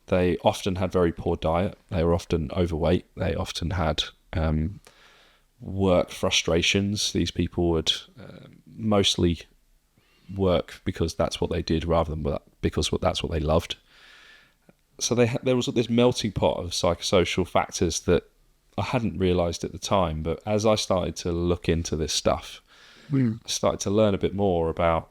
They often had very poor diet. They were often overweight. They often had work frustrations. These people would mostly work because that's what they did rather than because that's what they loved. So there was this melting pot of psychosocial factors that I hadn't realised at the time, but as I started to look into this stuff, I started to learn a bit more about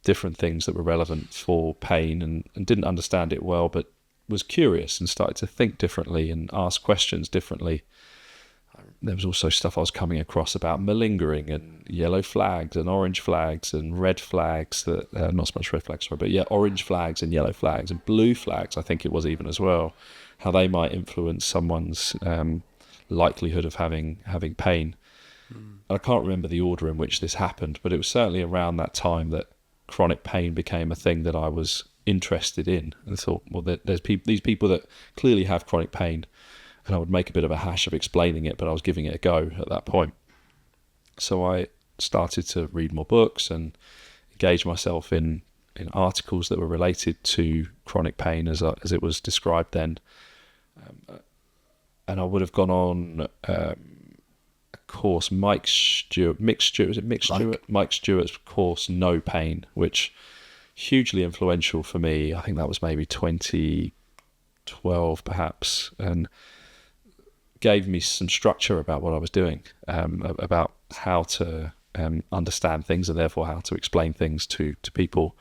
different things that were relevant for pain and didn't understand it well, but was curious and started to think differently and ask questions differently. There was also stuff I was coming across about malingering and yellow flags and orange flags and red flags that, not so much red flags, sorry, but yeah, orange flags and yellow flags and blue flags, I think it was even as well, how they might influence someone's likelihood of having pain. I can't remember the order in which this happened, but it was certainly around that time that chronic pain became a thing that I was interested in, and thought, well, there's these people that clearly have chronic pain, and I would make a bit of a hash of explaining it, but I was giving it a go at that point. So I started to read more books and engage myself in articles that were related to chronic pain as it was described then. And I would have gone on a course, Mike Stewart's course, No Pain, which hugely influential for me. I think that was maybe 2012 perhaps, and gave me some structure about what I was doing, about how to understand things and therefore how to explain things to people.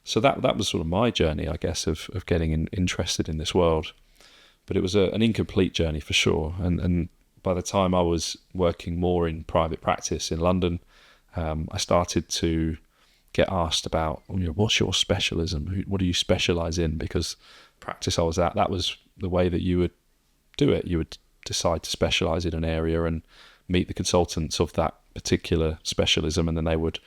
So that was sort of my journey, I guess, of getting interested in this world. But it was an incomplete journey for sure. And by the time I was working more in private practice in London, I started to get asked about, what's your specialism? What do you specialize in? Because practice I was at, that was the way that you would do it. You would decide to specialize in an area and meet the consultants of that particular specialism, and then they would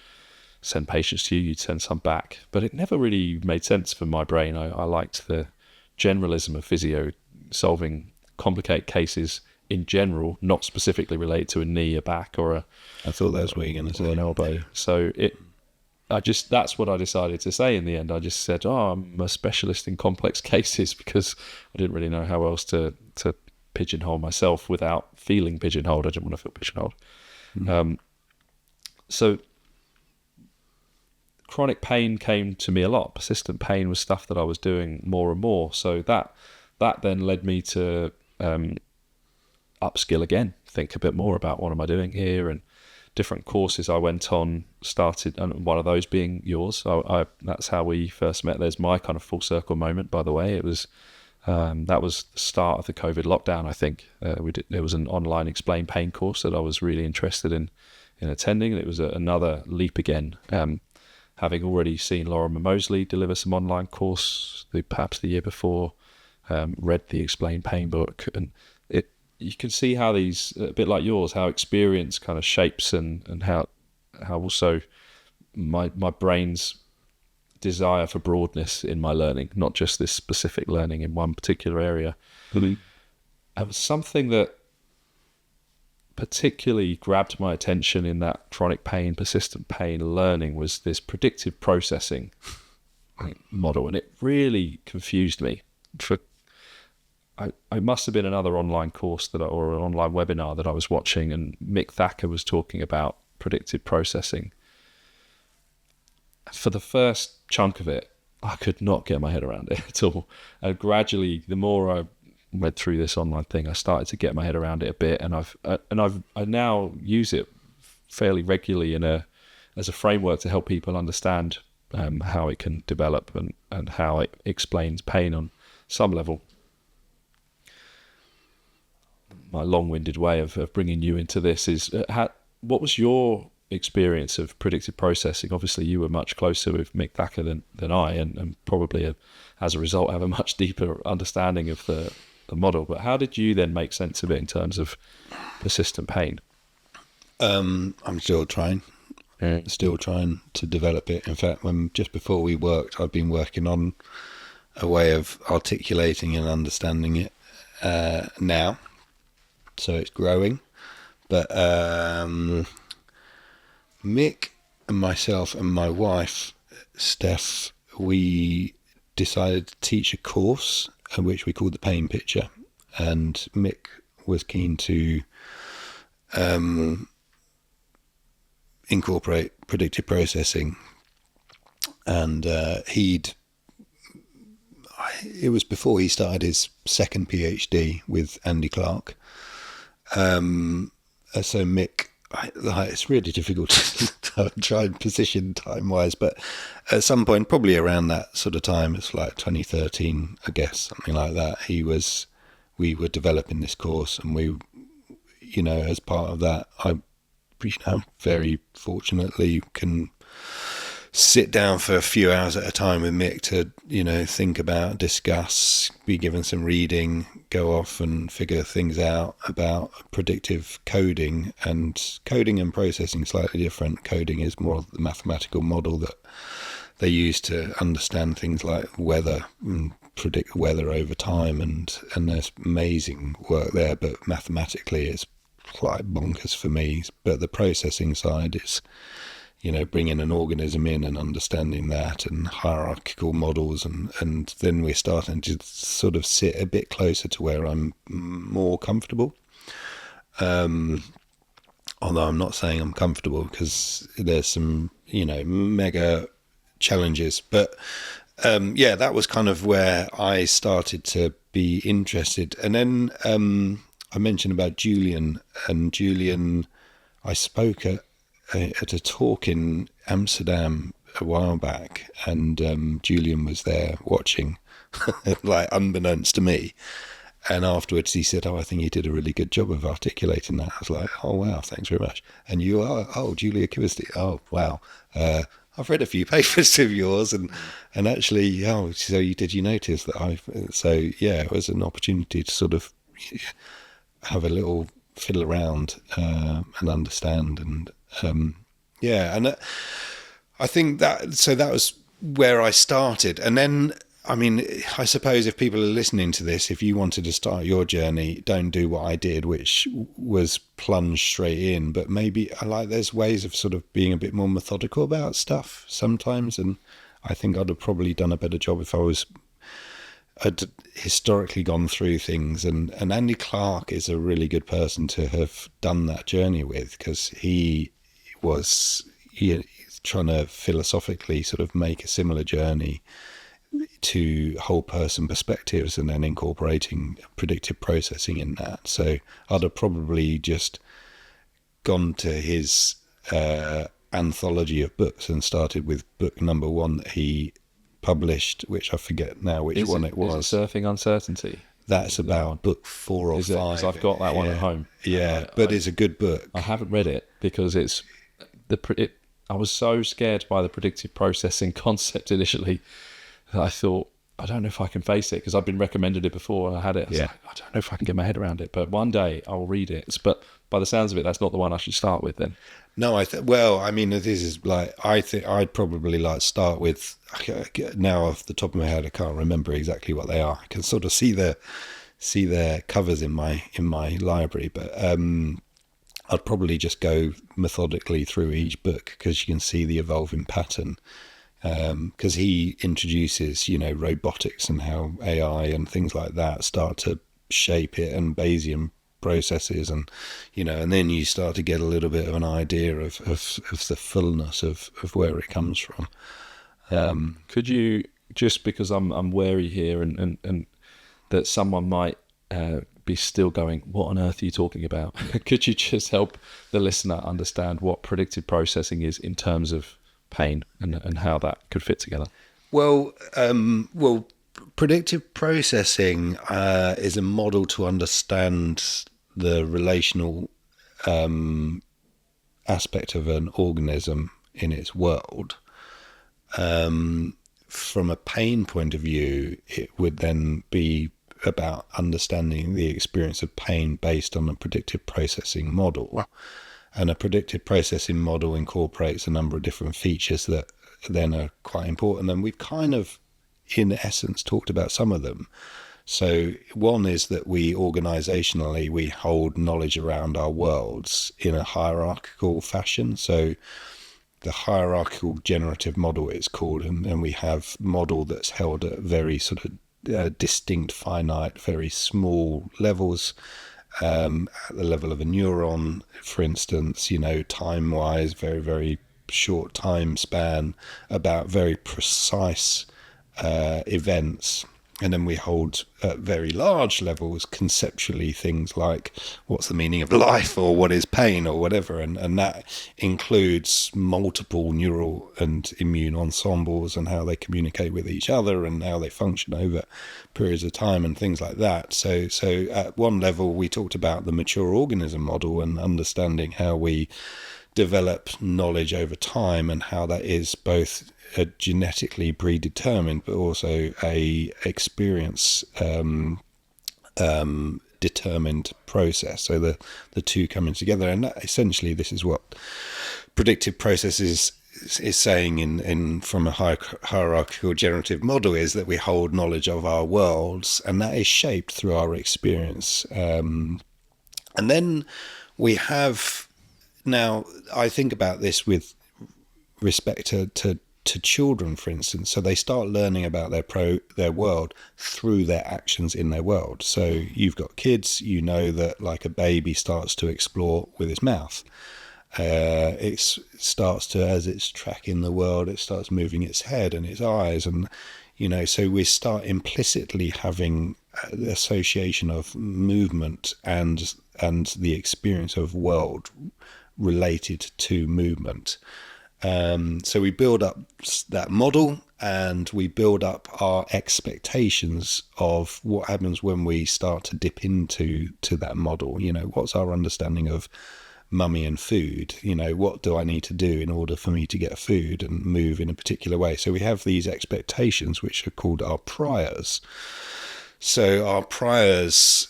send patients to you, you'd send some back. But it never really made sense for my brain. I liked the generalism of physio, solving complicated cases in general, not specifically related to a knee, a back, or I thought that's what you're going to say, an elbow. So that's what I decided to say in the end. I just said, I'm a specialist in complex cases, because I didn't really know how else to pigeonhole myself without feeling pigeonholed. I didn't want to feel pigeonholed. So chronic pain came to me a lot. Persistent pain was stuff that I was doing more and more. So that then led me to upskill again, think a bit more about what am I doing here, and different courses I went on started, and one of those being yours. That's how we first met. There's my kind of full circle moment, by the way. It was that was the start of the COVID lockdown, I think. There was an online explain pain course that I was really interested in attending, and it was another leap again. Having already seen Lorimer Moseley deliver some online course perhaps the year before, read the Explain Pain book, and you can see how these, a bit like yours, how experience kind of shapes and how also my brain's desire for broadness in my learning, not just this specific learning in one particular area. Mm-hmm. It was something that particularly grabbed my attention in that chronic pain, persistent pain learning, was this predictive processing model, and it really confused me. I must have been another online course or an online webinar that I was watching, and Mick Thacker was talking about predictive processing. For the first chunk of it, I could not get my head around it at all. And gradually, the more I went through this online thing, I started to get my head around it a bit, and I now use it fairly regularly as a framework to help people understand how it can develop and how it explains pain on some level. My long-winded way of bringing you into this is, what was your experience of predictive processing? Obviously, you were much closer with Mick Thacker than I, and probably as a result have a much deeper understanding of the model. But how did you then make sense of it in terms of persistent pain? I'm still trying to develop it. In fact, just before we worked, I've been working on a way of articulating and understanding it now. So it's growing. But Mick and myself and my wife, Steph, we decided to teach a course which we called the Pain Picture. And Mick was keen to incorporate predictive processing. And it was before he started his second PhD with Andy Clark. So Mick, it's really difficult to try and position time-wise, but at some point, probably around that sort of time, it's like 2013, I guess, something like that, we were developing this course, and we, as part of that, I very fortunately can sit down for a few hours at a time with Mick to, think about, discuss, be given some reading, go off and figure things out about predictive coding. And coding and processing slightly different. Coding is more of the mathematical model they use to understand things like weather and predict weather over time, and there's amazing work there, but mathematically it's quite bonkers for me. But the processing side is, bringing an organism in and understanding that, and hierarchical models, and then we're starting to sort of sit a bit closer to where I'm more comfortable. Although I'm not saying I'm comfortable, because there's some, mega challenges. But that was kind of where I started to be interested. And then I mentioned about Julian, and Julian, I spoke at a talk in Amsterdam a while back, and Julian was there watching, like unbeknownst to me. And afterwards he said, I think you did a really good job of articulating that. I was like, oh, wow, thanks very much. And you are, Julia Kivesty. Oh, wow. I've read a few papers of yours, and actually, so did you notice that it was an opportunity to sort of have a little fiddle around and understand. And I think that was where I started. And then, I suppose if people are listening to this, if you wanted to start your journey, don't do what I did, which was plunge straight in. But maybe there's ways of sort of being a bit more methodical about stuff sometimes. And I think I'd have probably done a better job if I'd historically gone through things. And Andy Clark is a really good person to have done that journey with, because he was trying to philosophically sort of make a similar journey to whole person perspectives, and then incorporating predictive processing in that. So I'd have probably just gone to his anthology of books and started with book number 1 that he published, which I forget now which one it was. Is it Surfing Uncertainty? That's about book 4 or 5. Because I've got that one at home. Yeah, but it's a good book. I haven't read it because I was so scared by the predictive processing concept initially that I thought, I don't know if I can face it, because I've been recommended it before and I had it. I was like, I don't know if I can get my head around it, but one day I'll read it. But by the sounds of it, that's not the one I should start with then. No, this is like, I think I'd probably start with, now off the top of my head, I can't remember exactly what they are. I can sort of see their covers in my library, but I'd probably just go methodically through each book, because you can see the evolving pattern. Because he introduces, robotics and how AI and things like that start to shape it, and Bayesian processes, and and then you start to get a little bit of an idea of the fullness of where it comes from. Could you, just because I'm wary here, and that someone might be still going, what on earth are you talking about? Could you just help the listener understand what predictive processing is in terms of pain and how that could fit together? Well, predictive processing is a model to understand the relational aspect of an organism in its world. From a pain point of view, it would then be about understanding the experience of pain based on a predictive processing model. And a predictive processing model incorporates a number of different features that then are quite important. And we've kind of, in essence, talked about some of them. So one is that we organisationally, we hold knowledge around our worlds in a hierarchical fashion. So the hierarchical generative model it's called, and we have model that's held at very sort of distinct, finite, very small levels. At the level of a neuron, for instance, time-wise, very, very short time span, about very precise events. And then we hold at very large levels, conceptually, things like what's the meaning of life, or what is pain, or whatever. And that includes multiple neural and immune ensembles, and how they communicate with each other, and how they function over periods of time, and things like that. So at one level, we talked about the mature organism model, and understanding how we develop knowledge over time, and how that is both a genetically predetermined, but also a experience determined process. So the two coming together, and that, essentially, this is what predictive processes is saying in from a hierarchical generative model is that we hold knowledge of our worlds, and that is shaped through our experience. And then we have, now I think about this with respect to children, for instance. So they start learning about their world through their actions in their world. So you've got kids, you know that like a baby starts to explore with its mouth. It starts to, as it's tracking the world, it starts moving its head and its eyes, and so we start implicitly having the association of movement and the experience of world related to movement. So we build up that model, and we build up our expectations of what happens when we start to dip into that model. What's our understanding of mummy and food? What do I need to do in order for me to get food and move in a particular way? So we have these expectations, which are called our priors. So our priors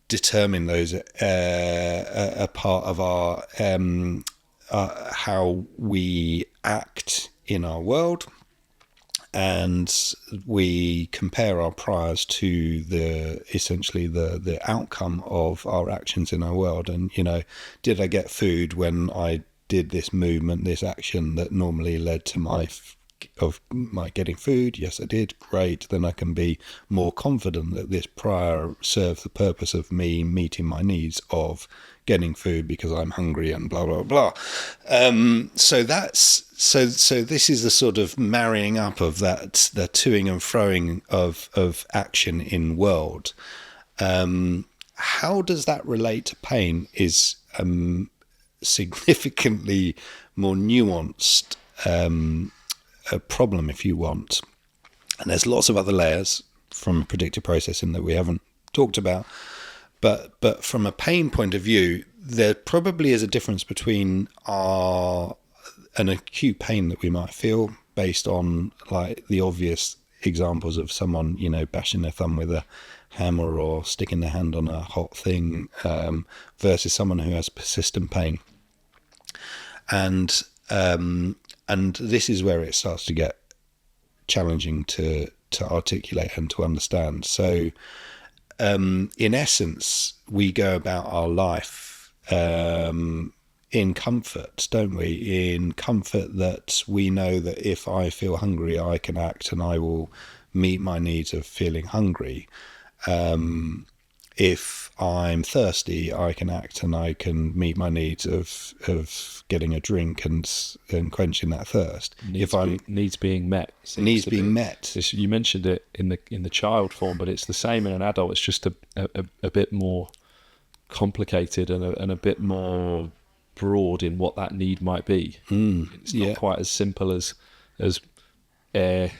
determine those, a part of our how we act in our world, and we compare our priors to essentially the outcome of our actions in our world. And did I get food when I did this movement, this action that normally led to my getting food? Yes, I did. Great. Then I can be more confident that this prior served the purpose of me meeting my needs of getting food because I'm hungry and blah blah blah. So this is the sort of marrying up of that, the toing and froing of action in world. How does that relate to pain is significantly more nuanced a problem, if you want. And there's lots of other layers from predictive processing that we haven't talked about. But from a pain point of view, there probably is a difference between an acute pain that we might feel based on like the obvious examples of someone, bashing their thumb with a hammer or sticking their hand on a hot thing, versus someone who has persistent pain. And this is where it starts to get challenging to articulate and to understand. So in essence, we go about our life in comfort, don't we? In comfort that we know that if I feel hungry, I can act and I will meet my needs of feeling hungry. If I'm thirsty, I can act and I can meet my needs of getting a drink and quenching that thirst. Needs being met. Needs being met. You mentioned it in the child form, but it's the same in an adult. It's just a bit more complicated and a bit more broad in what that need might be. It's not quite as simple as air,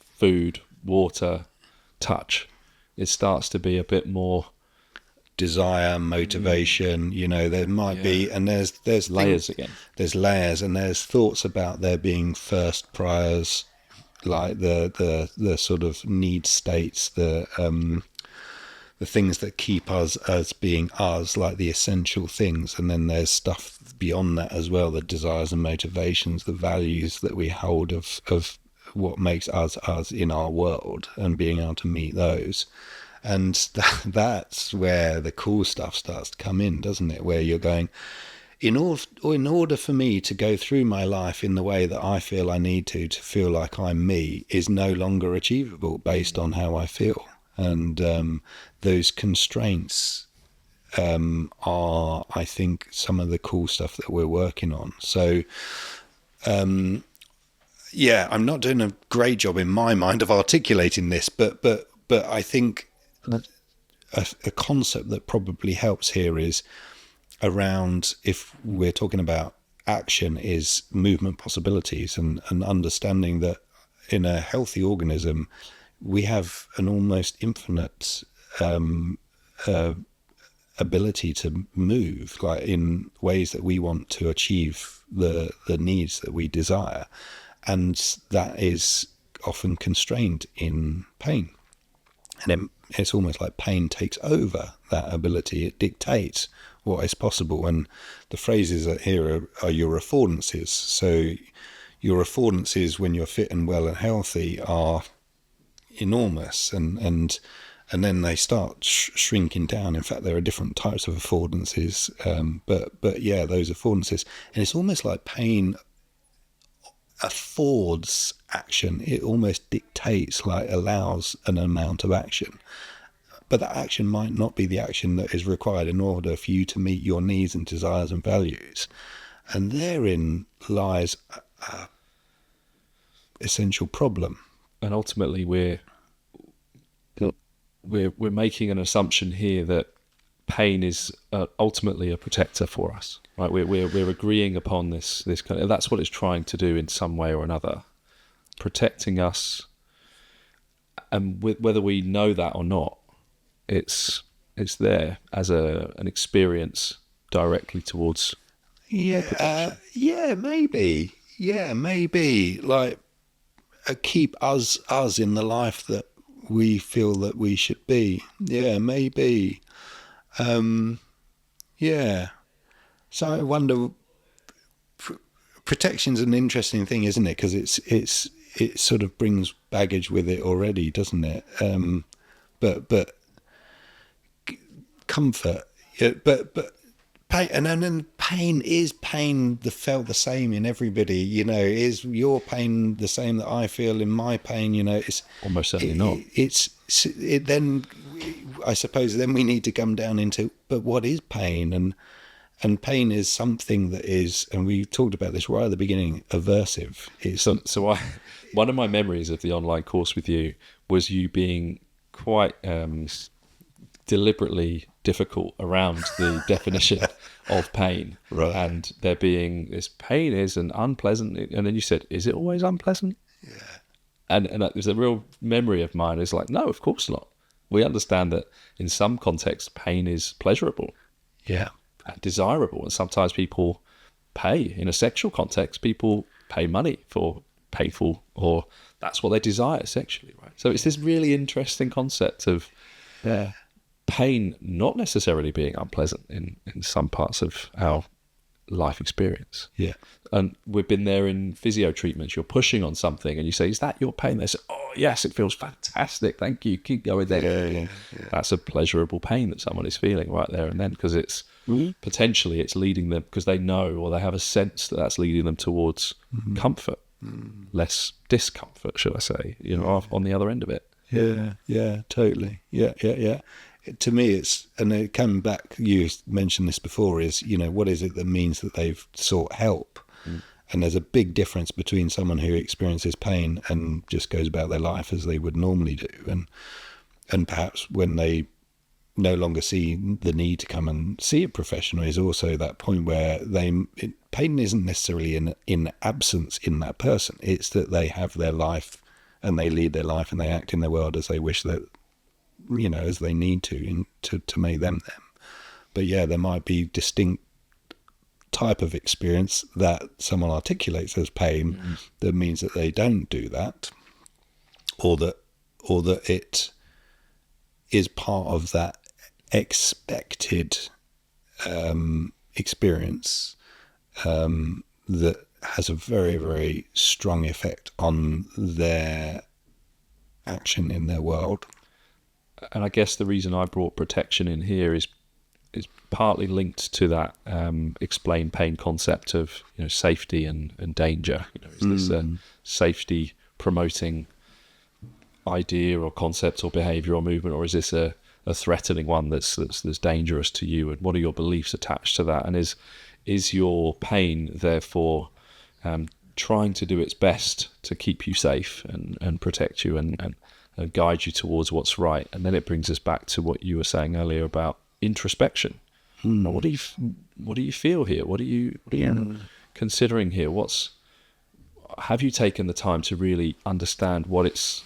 food, water, touch. It starts to be a bit more desire, motivation, there might be, and there's layers again. There's layers, and there's thoughts about there being first priors, like the sort of need states, the things that keep us as being us, like the essential things, and then there's stuff beyond that as well, the desires and motivations, the values that we hold of what makes us in our world, and being able to meet those. And that's where the cool stuff starts to come in, doesn't it? Where you're going, in order for me to go through my life in the way that I feel I need to feel like I'm me, is no longer achievable based on how I feel. And those constraints are, I think, some of the cool stuff that we're working on. So, I'm not doing a great job in my mind of articulating this, but I think a concept that probably helps here is around, if we're talking about action, is movement possibilities, and understanding that in a healthy organism we have an almost infinite ability to move, like in ways that we want to achieve the needs that we desire, and that is often constrained in pain. And it's almost like pain takes over that ability. It dictates what is possible. And the phrases here are your affordances. So your affordances when you're fit and well and healthy are enormous, and then they start shrinking down. In fact, there are different types of affordances, but yeah, those affordances, and it's almost like pain affords action. It almost dictates, like allows an amount of action, but that action might not be the action that is required in order for you to meet your needs and desires and values, and therein lies a essential problem. And ultimately we're making an assumption here that pain is ultimately a protector for us, right? We're agreeing upon this kind of, that's what it's trying to do in some way or another, protecting us, and whether we know that or not, it's there as an experience directly towards protection. Maybe like keep us in the life that we feel that we should be. Maybe. So I wonder, protection's an interesting thing, isn't it? Because it sort of brings baggage with it already, doesn't it? But comfort, but pain, and then pain is pain felt the same in everybody. Is your pain the same that I feel in my pain? It's almost certainly not. Then I suppose then we need to come down into, but what is pain? And pain is something that is, and we talked about this right at the beginning, aversive. So one of my memories of the online course with you was you being quite deliberately difficult around the definition of pain, right? And there being this pain is an unpleasant, and then you said, is it always unpleasant? Yeah. And that was a real memory of mine. It's like, no, of course not. We understand that in some contexts, pain is pleasurable, yeah, and desirable, and sometimes people pay. In a sexual context, people pay money for painful, or that's what they desire sexually, right? So it's this really interesting concept of pain not necessarily being unpleasant in some parts of our life experience. Yeah. And we've been there in physio treatments. You're pushing on something and you say, is that your pain? They say, oh yes, it feels fantastic, thank you, keep going there. Yeah. That's a pleasurable pain that someone is feeling right there and then, because it's potentially it's leading them, because they know, or they have a sense that that's leading them towards comfort, less discomfort, should I say, on the other end of it. Yeah, totally. Yeah. To me, it's, and it coming back, you mentioned this before, is, what is it that means that they've sought help? And there's a big difference between someone who experiences pain and just goes about their life as they would normally do, and perhaps when they no longer see the need to come and see a professional, is also that point where pain isn't necessarily in absence in that person. It's that they have their life and they lead their life and they act in their world as they wish that, as they need to make them. But yeah, there might be distinct type of experience that someone articulates as pain that means that they don't do that, or that it is part of that expected experience that has a very, very strong effect on their action in their world. And I guess the reason I brought protection in here is partly linked to that explain pain concept of safety and danger. Is this a safety promoting idea or concept or behaviour or movement, or is this a threatening one that's dangerous to you? And what are your beliefs attached to that? And is your pain therefore trying to do its best to keep you safe and protect you and guide you towards what's right? And then it brings us back to what you were saying earlier about introspection. What do you feel here? What are you considering here? Have you taken the time to really understand what it's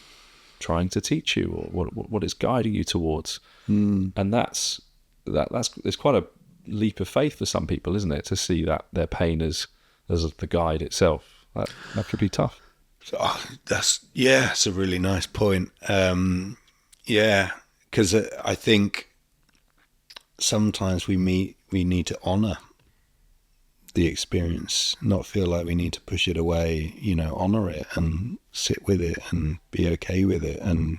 trying to teach you, or what it's guiding you towards? And that's it's quite a leap of faith for some people, isn't it, to see that their pain as the guide itself. That could be tough. It's a really nice point. Because I think sometimes we need to honour the experience, not feel like we need to push it away, honour it and sit with it and be okay with it and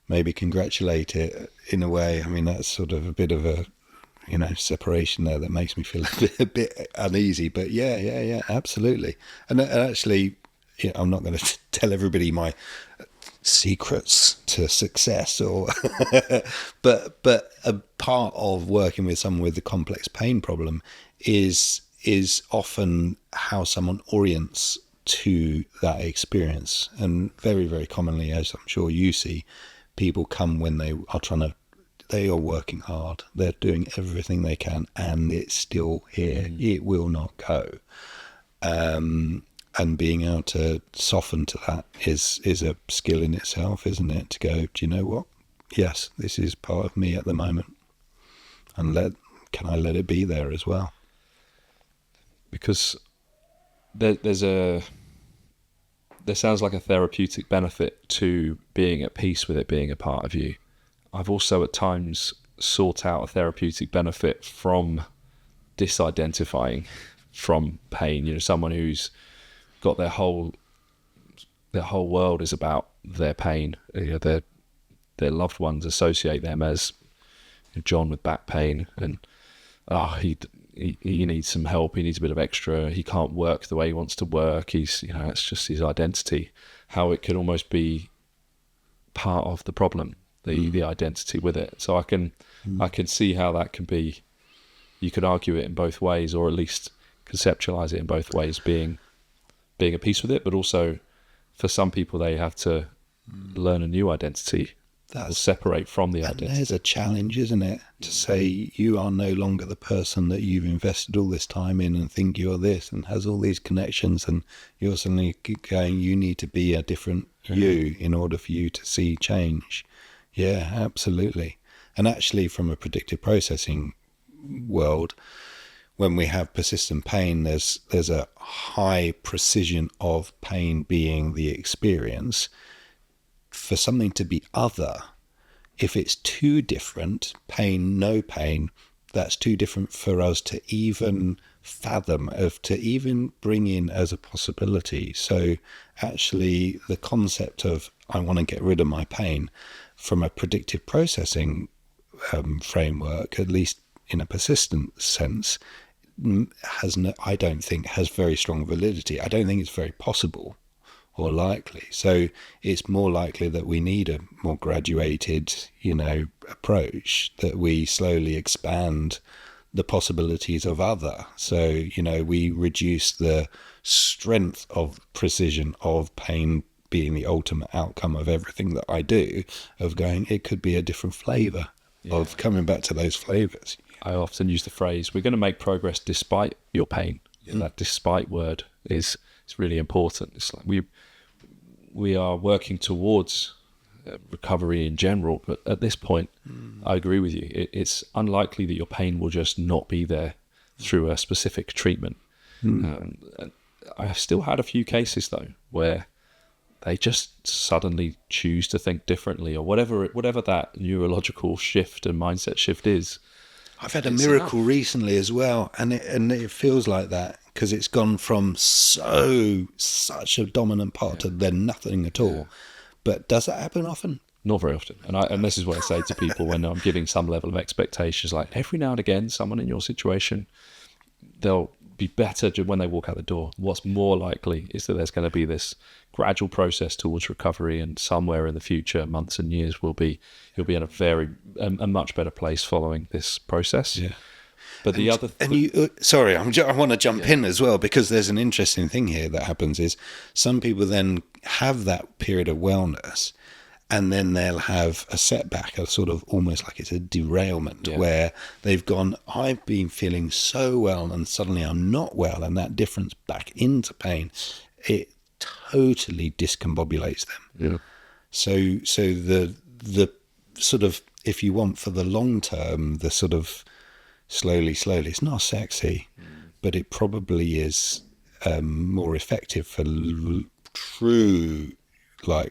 maybe congratulate it in a way. I mean, that's sort of a bit of a, separation there that makes me feel a bit uneasy, but yeah, absolutely. And actually, I'm not going to tell everybody my secrets to success but a part of working with someone with a complex pain problem is often how someone orients to that experience. And very, very commonly, as I'm sure you see, people come when they are working hard, they're doing everything they can, and it's still here. It will not go. And being able to soften to that is a skill in itself, isn't it? To go, do you know what? Yes, this is part of me at the moment, and can I let it be there as well? Because there sounds like a therapeutic benefit to being at peace with it being a part of you. I've also at times sought out a therapeutic benefit from disidentifying from pain. Someone who's got their whole world is about their pain. Their loved ones associate them as John with back pain, and he needs some help. He needs a bit of extra. He can't work the way he wants to work. It's just his identity. How it can almost be part of the problem, the identity with it. So I can see how that can be. You could argue it in both ways, or at least conceptualize it in both ways, being at peace with it, but also for some people they have to learn a new identity. That's separate from the identity. There's a challenge, isn't it? To say you are no longer the person that you've invested all this time in and think you're this and has all these connections, and you're suddenly going, you need to be a different you in order for you to see change. Yeah, absolutely. And actually, from a predictive processing world, when we have persistent pain, there's a high precision of pain being the experience. For something to be other, if it's too different, pain, no pain, that's too different for us to even fathom, to even bring in as a possibility. So actually the concept of I want to get rid of my pain from a predictive processing framework, at least in a persistent sense, I don't think has very strong validity. I don't think it's very possible or likely. So it's more likely that we need a more graduated, approach, that we slowly expand the possibilities of other. So, we reduce the strength of precision of pain being the ultimate outcome of everything that I do, of going, it could be a different flavour, of coming back to those flavours. I often use the phrase, we're going to make progress despite your pain. That despite word is really important. It's like we are working towards recovery in general, but at this point, I agree with you. It's unlikely that your pain will just not be there through a specific treatment. I've still had a few cases though where they just suddenly choose to think differently, or whatever that neurological shift and mindset shift is. I've had a miracle recently as well, and it feels like that, because it's gone from such a dominant part to then nothing at all. But does that happen often? Not very often. And this is what I say to people when I'm giving some level of expectations, like every now and again, someone in your situation, they'll be better when they walk out the door. What's more likely is that there's going to be this gradual process towards recovery, and somewhere in the future, months and years, you'll be in a much better place following this process. Yeah. But the other sorry, I want to jump in as well, because there's an interesting thing here that happens is some people then have that period of wellness, and then they'll have a setback, a sort of almost like it's a derailment, where they've gone, I've been feeling so well and suddenly I'm not well, and that difference back into pain, it totally discombobulates them. Yeah. So the sort of, if you want, for the long term, the sort of slowly, it's not sexy, but it probably is more effective for true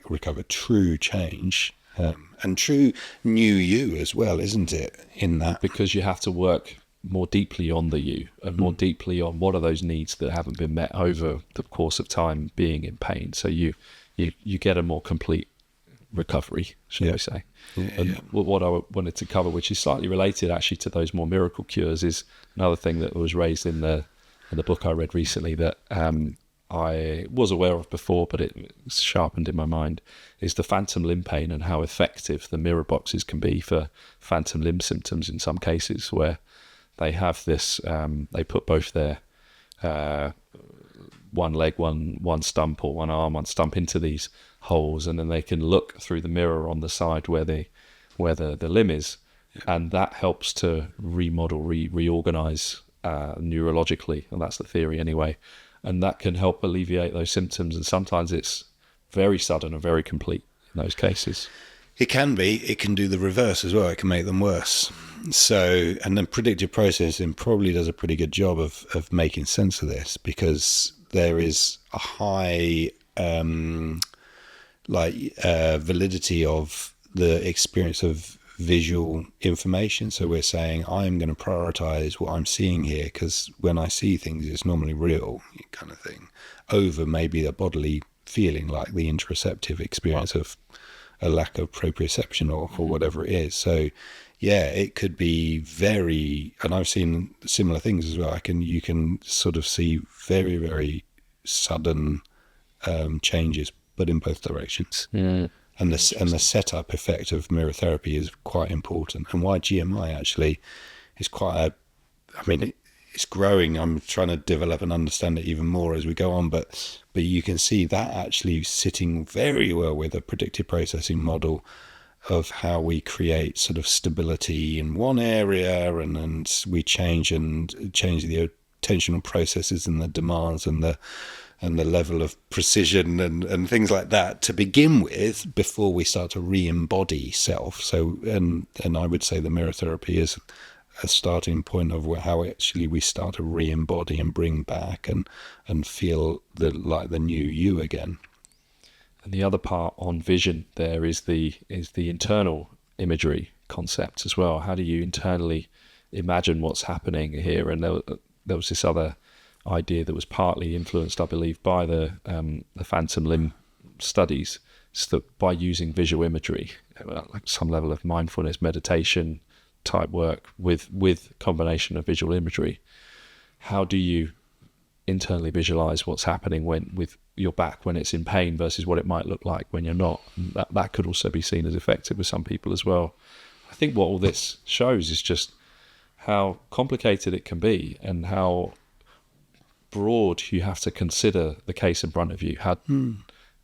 recover, true change, And true new you as well, isn't it? In that, because you have to work more deeply on the you and more deeply on what are those needs that haven't been met over the course of time being in pain. So you get a more complete recovery, shall we say. What I wanted to cover, which is slightly related actually to those more miracle cures, is another thing that was raised in the book I read recently that I was aware of before, but it's sharpened in my mind, is the phantom limb pain and how effective the mirror boxes can be for phantom limb symptoms in some cases, where they have this, they put both their one leg, one stump, or one arm, one stump into these holes, and then they can look through the mirror on the side where the limb is, and that helps to remodel, reorganize neurologically, and that's the theory anyway, and that can help alleviate those symptoms. And sometimes it's very sudden and very complete in those cases. It can be. It can do the reverse as well. It can make them worse. So, and then predictive processing probably does a pretty good job of making sense of this, because there is a high validity of the experience of visual information. So we're saying, I'm going to prioritize what I'm seeing here, because when I see things, it's normally real, kind of thing, over maybe a bodily feeling like the interoceptive experience of a lack of proprioception or whatever it is. So yeah, it could be very, and I've seen similar things as well. You can sort of see very, very sudden changes, but in both directions. And the setup effect of mirror therapy is quite important, and why GMI actually is it's growing. I'm trying to develop and understand it even more as we go on, but you can see that actually sitting very well with a predictive processing model of how we create sort of stability in one area, and we change the attentional processes and the demands and the level of precision and things like that to begin with, before we start to re-embody self. So, and I would say the mirror therapy is a starting point of how actually we start to re-embody and bring back and feel like the new you again. And the other part on vision there is the internal imagery concept as well. How do you internally imagine what's happening here? And there was this other idea that was partly influenced, I believe, by the phantom limb studies, is that by using visual imagery, like some level of mindfulness, meditation type work with combination of visual imagery, how do you internally visualize what's happening with your back when it's in pain versus what it might look like when you're not? That could also be seen as effective with some people as well. I think what all this shows is just how complicated it can be, and how broad you have to consider the case in front of you. How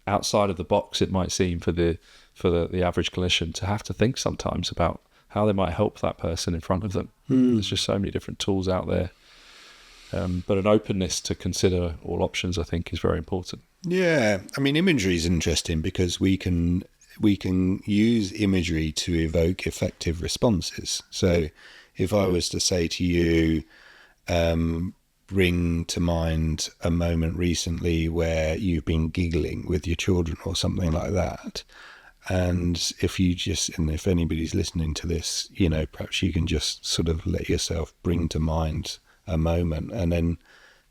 outside of the box it might seem for the average clinician to have to think sometimes about how they might help that person in front of them. There's just so many different tools out there. But an openness to consider all options, I think, is very important. Yeah, I mean, imagery is interesting because we can use imagery to evoke effective responses. So if I was to say to you, bring to mind a moment recently where you've been giggling with your children or something like that, and if anybody's listening to this, perhaps you can just sort of let yourself bring to mind a moment, and then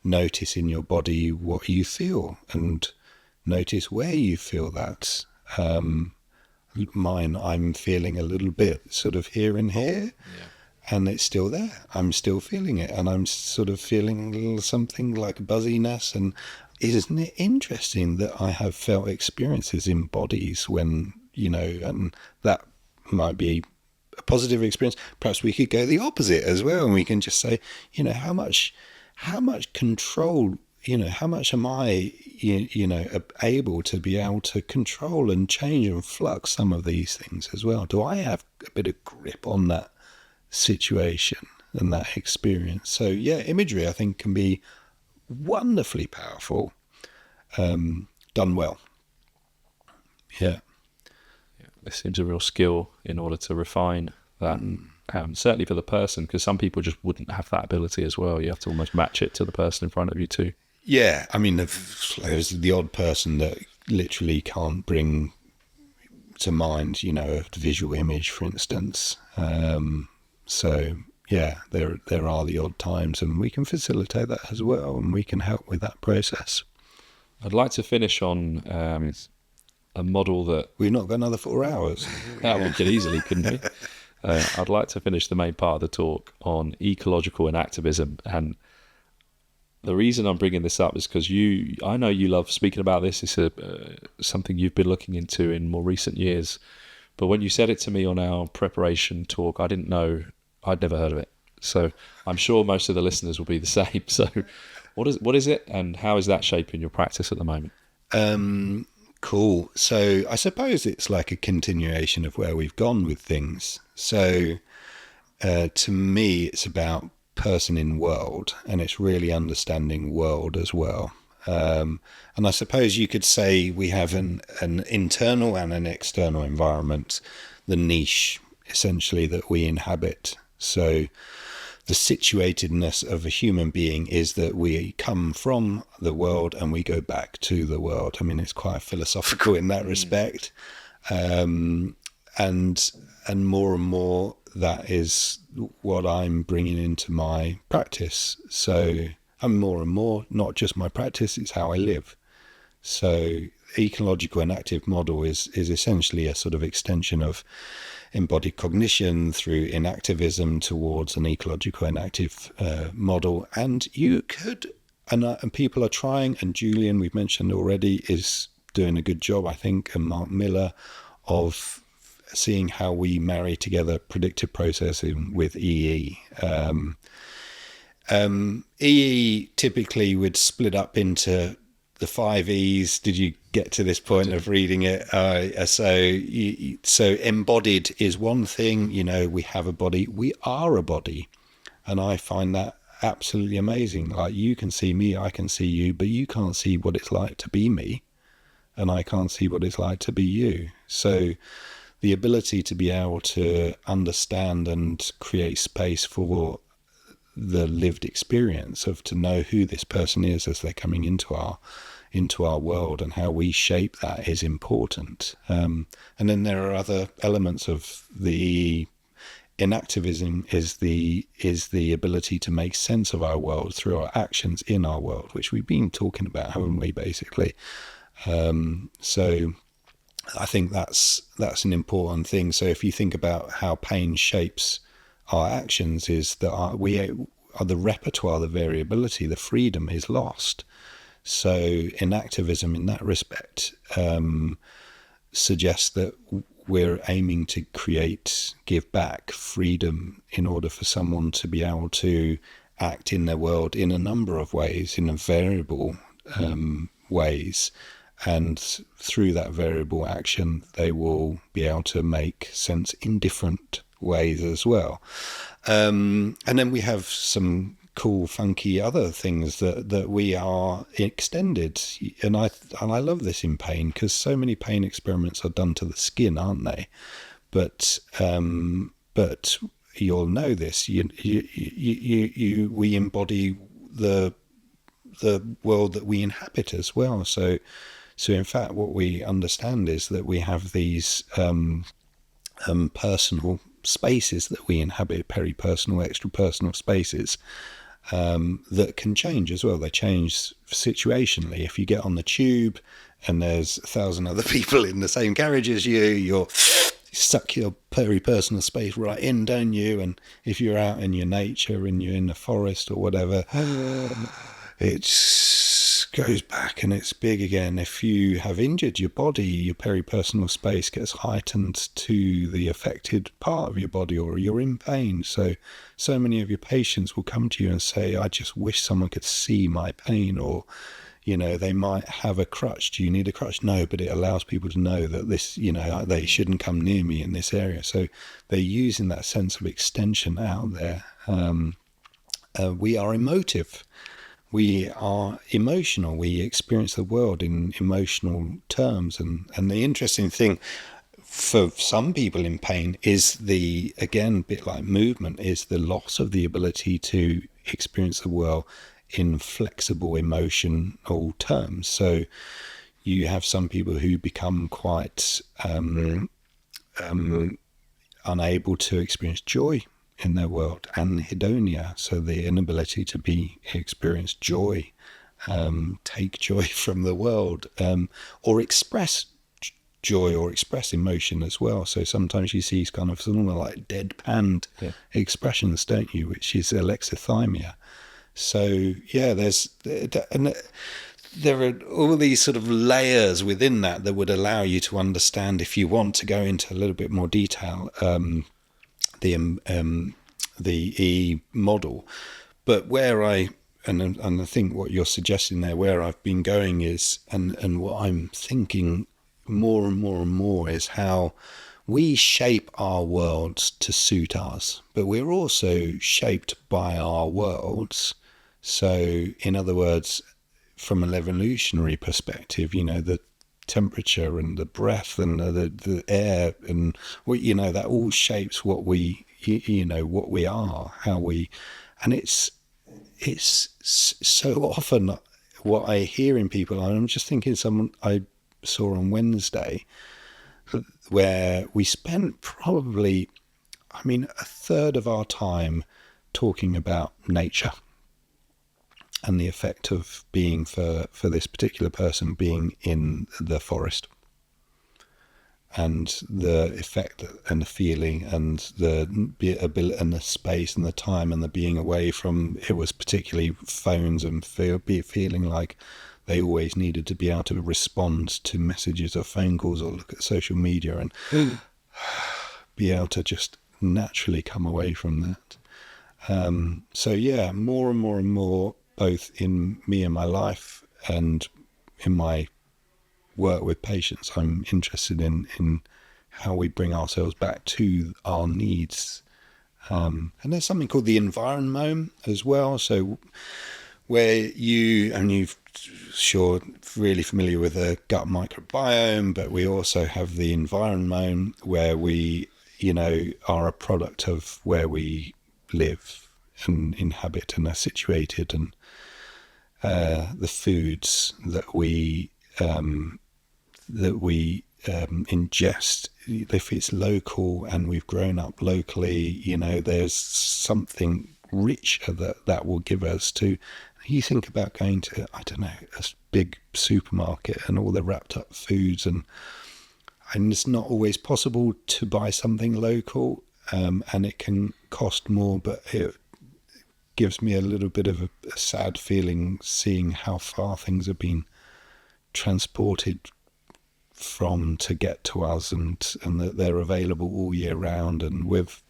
notice in your body what you feel, and notice where you feel that. I'm feeling a little bit sort of here and here, and it's still there. I'm still feeling it, and I'm sort of feeling a little something like buzziness. And isn't it interesting that I have felt experiences in bodies when, and that might be a positive experience. Perhaps we could go the opposite as well, and we can just say, how much control, how much am I, able to control and change and flux some of these things as well? Do I have a bit of grip on that situation and that experience? So yeah, imagery, I think, can be wonderfully powerful, done well. Yeah. There seems a real skill in order to refine that, certainly for the person, because some people just wouldn't have that ability as well. You have to almost match it to the person in front of you too. Yeah, I mean, there's the odd person that literally can't bring to mind, a visual image, for instance. So yeah, there are the odd times, and we can facilitate that as well, and we can help with that process. I'd like to finish on a model that... We've not got another 4 hours. We could easily, couldn't we? I'd like to finish the main part of the talk on ecological inactivism. And the reason I'm bringing this up is because I know you love speaking about this. It's something you've been looking into in more recent years. But when you said it to me on our preparation talk, I didn't know, I'd never heard of it. So I'm sure most of the listeners will be the same. So what is it, and how is that shaping your practice at the moment? Cool. So I suppose it's like a continuation of where we've gone with things. So to me, it's about person in world, and it's really understanding world as well. And I suppose you could say we have an internal and an external environment, the niche essentially that we inhabit. So the situatedness of a human being is that we come from the world and we go back to the world. I mean, it's quite philosophical in that respect. And more and more, that is what I'm bringing into my practice. So I'm more and more, not just my practice, it's how I live. So ecological and active model is essentially a sort of extension of embodied cognition through inactivism towards an ecological and active model. And you could, and people are trying, and Julian, we've mentioned already, is doing a good job, I think, and Mark Miller, of seeing how we marry together predictive processing with EE. EE typically would split up into the 5 E's. Did you get to this point of reading it? So embodied is one thing. We have a body. We are a body, and I find that absolutely amazing. Like, you can see me, I can see you, but you can't see what it's like to be me, and I can't see what it's like to be you. So the ability to be able to understand and create space for the lived experience of to know who this person is as they're coming into our world and how we shape that is important. And then there are other elements of the inactivism is the ability to make sense of our world through our actions in our world, which we've been talking about, haven't we, basically? So I think that's an important thing. So if you think about how pain shapes our actions, is that we are the repertoire, the variability, the freedom is lost. So inactivism in that respect suggests that we're aiming to give back freedom in order for someone to be able to act in their world in a number of ways, in a variable ways. And through that variable action, they will be able to make sense in different ways as well. And then we have some cool, funky other things that we are extended. And I love this in pain, because so many pain experiments are done to the skin, aren't they? But you'll know this. We embody the world that we inhabit as well. So in fact, what we understand is that we have these personal spaces that we inhabit, peripersonal, extrapersonal spaces, that can change as well. They change situationally. If you get on the tube and there's 1,000 other people in the same carriage as you suck your peripersonal space right in, don't you? And if you're out in your nature and you're in the forest or whatever, it goes back and it's big again. If you have injured your body, your peripersonal space gets heightened to the affected part of your body, or you're in pain. So many of your patients will come to you and say, I just wish someone could see my pain, or they might have a crutch. Do you need a crutch? No, but it allows people to know that this, they shouldn't come near me in this area. So they're using that sense of extension out there. We are emotive. We are emotional. We experience the world in emotional terms. And the interesting thing for some people in pain is again, a bit like movement, is the loss of the ability to experience the world in flexible emotional terms. So you have some people who become quite unable to experience joy in their world, and hedonia, so the inability to experience joy, take joy from the world, or express joy or express emotion as well. So sometimes you see kind of something like deadpanned expressions, don't you, which is alexithymia. So there are all these sort of layers within that would allow you to understand, if you want to go into a little bit more detail, the E model. But where I think what you're suggesting there, where I've been going is, and what I'm thinking more and more and more, is how we shape our worlds to suit us, but we're also shaped by our worlds. So in other words, from an evolutionary perspective, the temperature and the breath and the air and that all shapes what we what we are, how we, and it's so often what I hear in people, and I'm just thinking someone I saw on Wednesday, where we spent probably, a third of our time talking about nature and the effect of being, for this particular person, being in the forest, and the effect and the feeling and the ability and the space and the time and the being away from, it was particularly phones, and feeling like they always needed to be able to respond to messages or phone calls or look at social media and be able to just naturally come away from that. More and more and more, both in me and my life and in my work with patients, I'm interested in how we bring ourselves back to our needs. And there's something called the environment as well. So where you're sure really familiar with the gut microbiome, but we also have the environment where we, are a product of where we live and inhabit and are situated, and the foods that we ingest, if it's local and we've grown up locally, there's something richer that will give us to. You think about going to, a big supermarket and all the wrapped up foods, and it's not always possible to buy something local, and it can cost more, but it gives me a little bit of a sad feeling seeing how far things have been transported from to get to us, and that they're available all year round, and with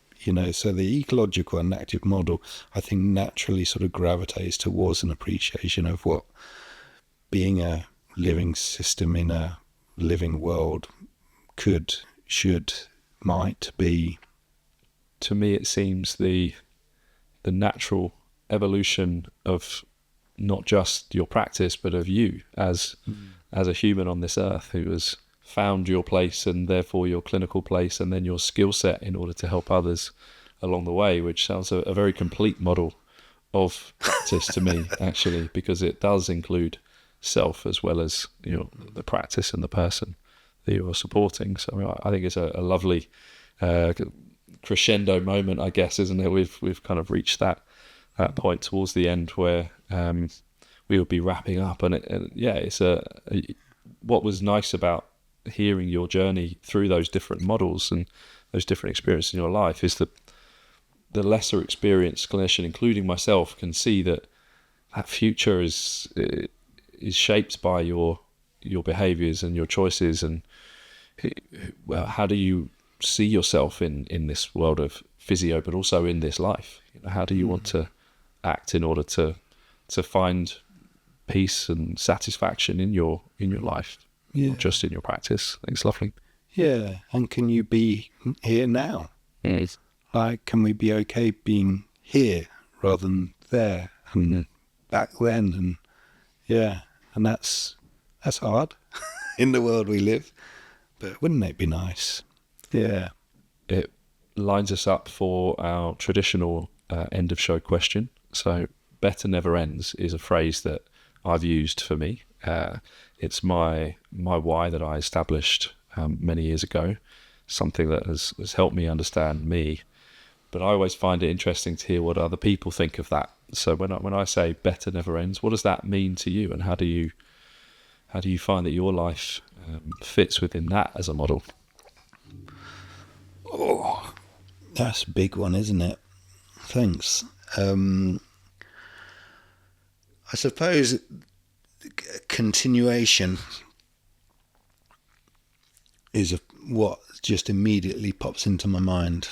so the ecological and active model, I think, naturally sort of gravitates towards an appreciation of what being a living system in a living world could, should, might be. To me, it seems the natural evolution of not just your practice, but of you as a human on this earth, who has found your place and therefore your clinical place, and then your skill set in order to help others along the way, which sounds a very complete model of practice to me, actually, because it does include self as well as the practice and the person that you're supporting. So I think it's a lovely crescendo moment, I guess, isn't it? We've kind of reached that point towards the end where we would be wrapping up, and it's what was nice about hearing your journey through those different models and those different experiences in your life is that the lesser experienced clinician, including myself, can see that future is shaped by your behaviours and your choices, and how do you see yourself in this world of physio, but also in this life? How do you want to act in order to find peace and satisfaction in your life, not just in your practice? I think it's lovely. Yeah, and can you be here now? Yes. Like, can we be okay being here rather than there and back then? And that's hard in the world we live, but wouldn't it be nice? Yeah. It lines us up for our traditional end of show question. So better never ends is a phrase that I've used for me. It's my why that I established many years ago, something that has helped me understand me. But I always find it interesting to hear what other people think of that. So when I say better never ends, what does that mean to you, and how do you find that your life fits within that as a model? Oh, that's a big one, isn't it? Thanks. I suppose continuation is what just immediately pops into my mind.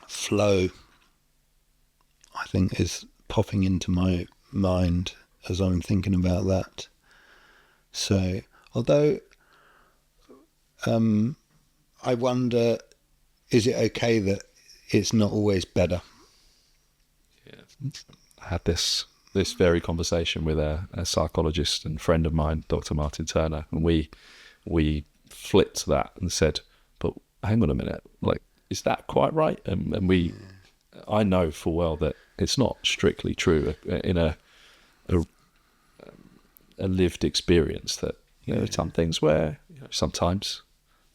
Flow, I think, is popping into my mind as I'm thinking about that. So, although I wonder, is it okay that it's not always better? Yeah. I had this very conversation with a psychologist and friend of mine, Dr. Martin Turner, and we flipped that and said, but hang on a minute, like, is that quite right? And I know full well that it's not strictly true in a lived experience, that some things where sometimes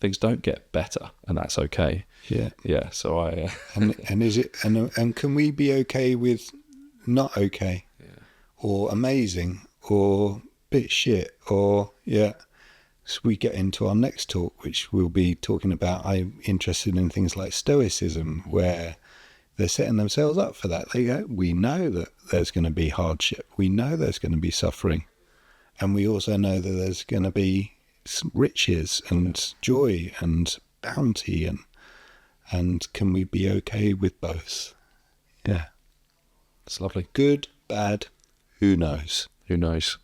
things don't get better, and that's okay. Yeah. So and is it and can we be okay with not okay, or amazing, or bit shit, or So we get into our next talk, which we'll be talking about. I'm interested in things like stoicism, where they're setting themselves up for that. They go, we know that there's going to be hardship. We know there's going to be suffering. And we also know that there's going to be riches and joy and bounty. And can we be okay with both? Yeah. it's lovely. Good, bad, who knows? Who knows?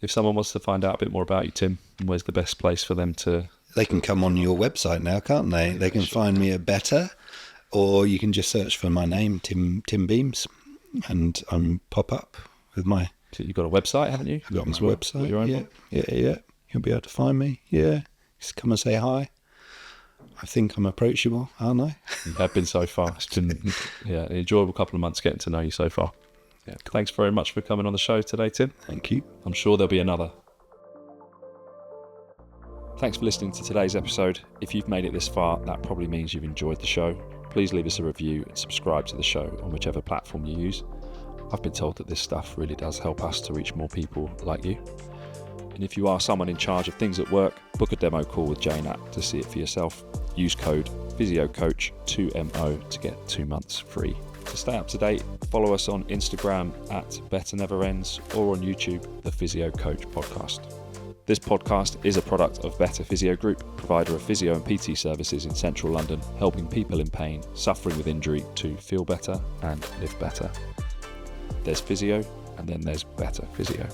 If someone wants to find out a bit more about you, Tim, where's the best place for them to... They can come on your website now, can't they? They can find me at Better, or you can just search for my name, Tim Beams, and pop up with my... You've got a website, haven't you? I've got my website. Your own Yeah. You'll be able to find me. Yeah. Just come and say hi. I think I'm approachable, aren't I? You have been so far. It's been an enjoyable couple of months getting to know you so far. Yeah. Thanks very much for coming on the show today, Tim. Thank you. I'm sure there'll be another. Thanks for listening to today's episode. If you've made it this far, that probably means you've enjoyed the show. Please leave us a review and subscribe to the show on whichever platform you use. I've been told that this stuff really does help us to reach more people like you. And if you are someone in charge of things at work, book a demo call with Jane App to see it for yourself. Use code Physio Coach 2MO to get 2 months free. To stay up to date, follow us on Instagram at Better Never Ends, or on YouTube, the Physio Coach Podcast. This podcast is a product of Better Physio Group, provider of physio and PT services in central London, helping people in pain, suffering with injury to feel better and live better. There's physio, and then there's better physio.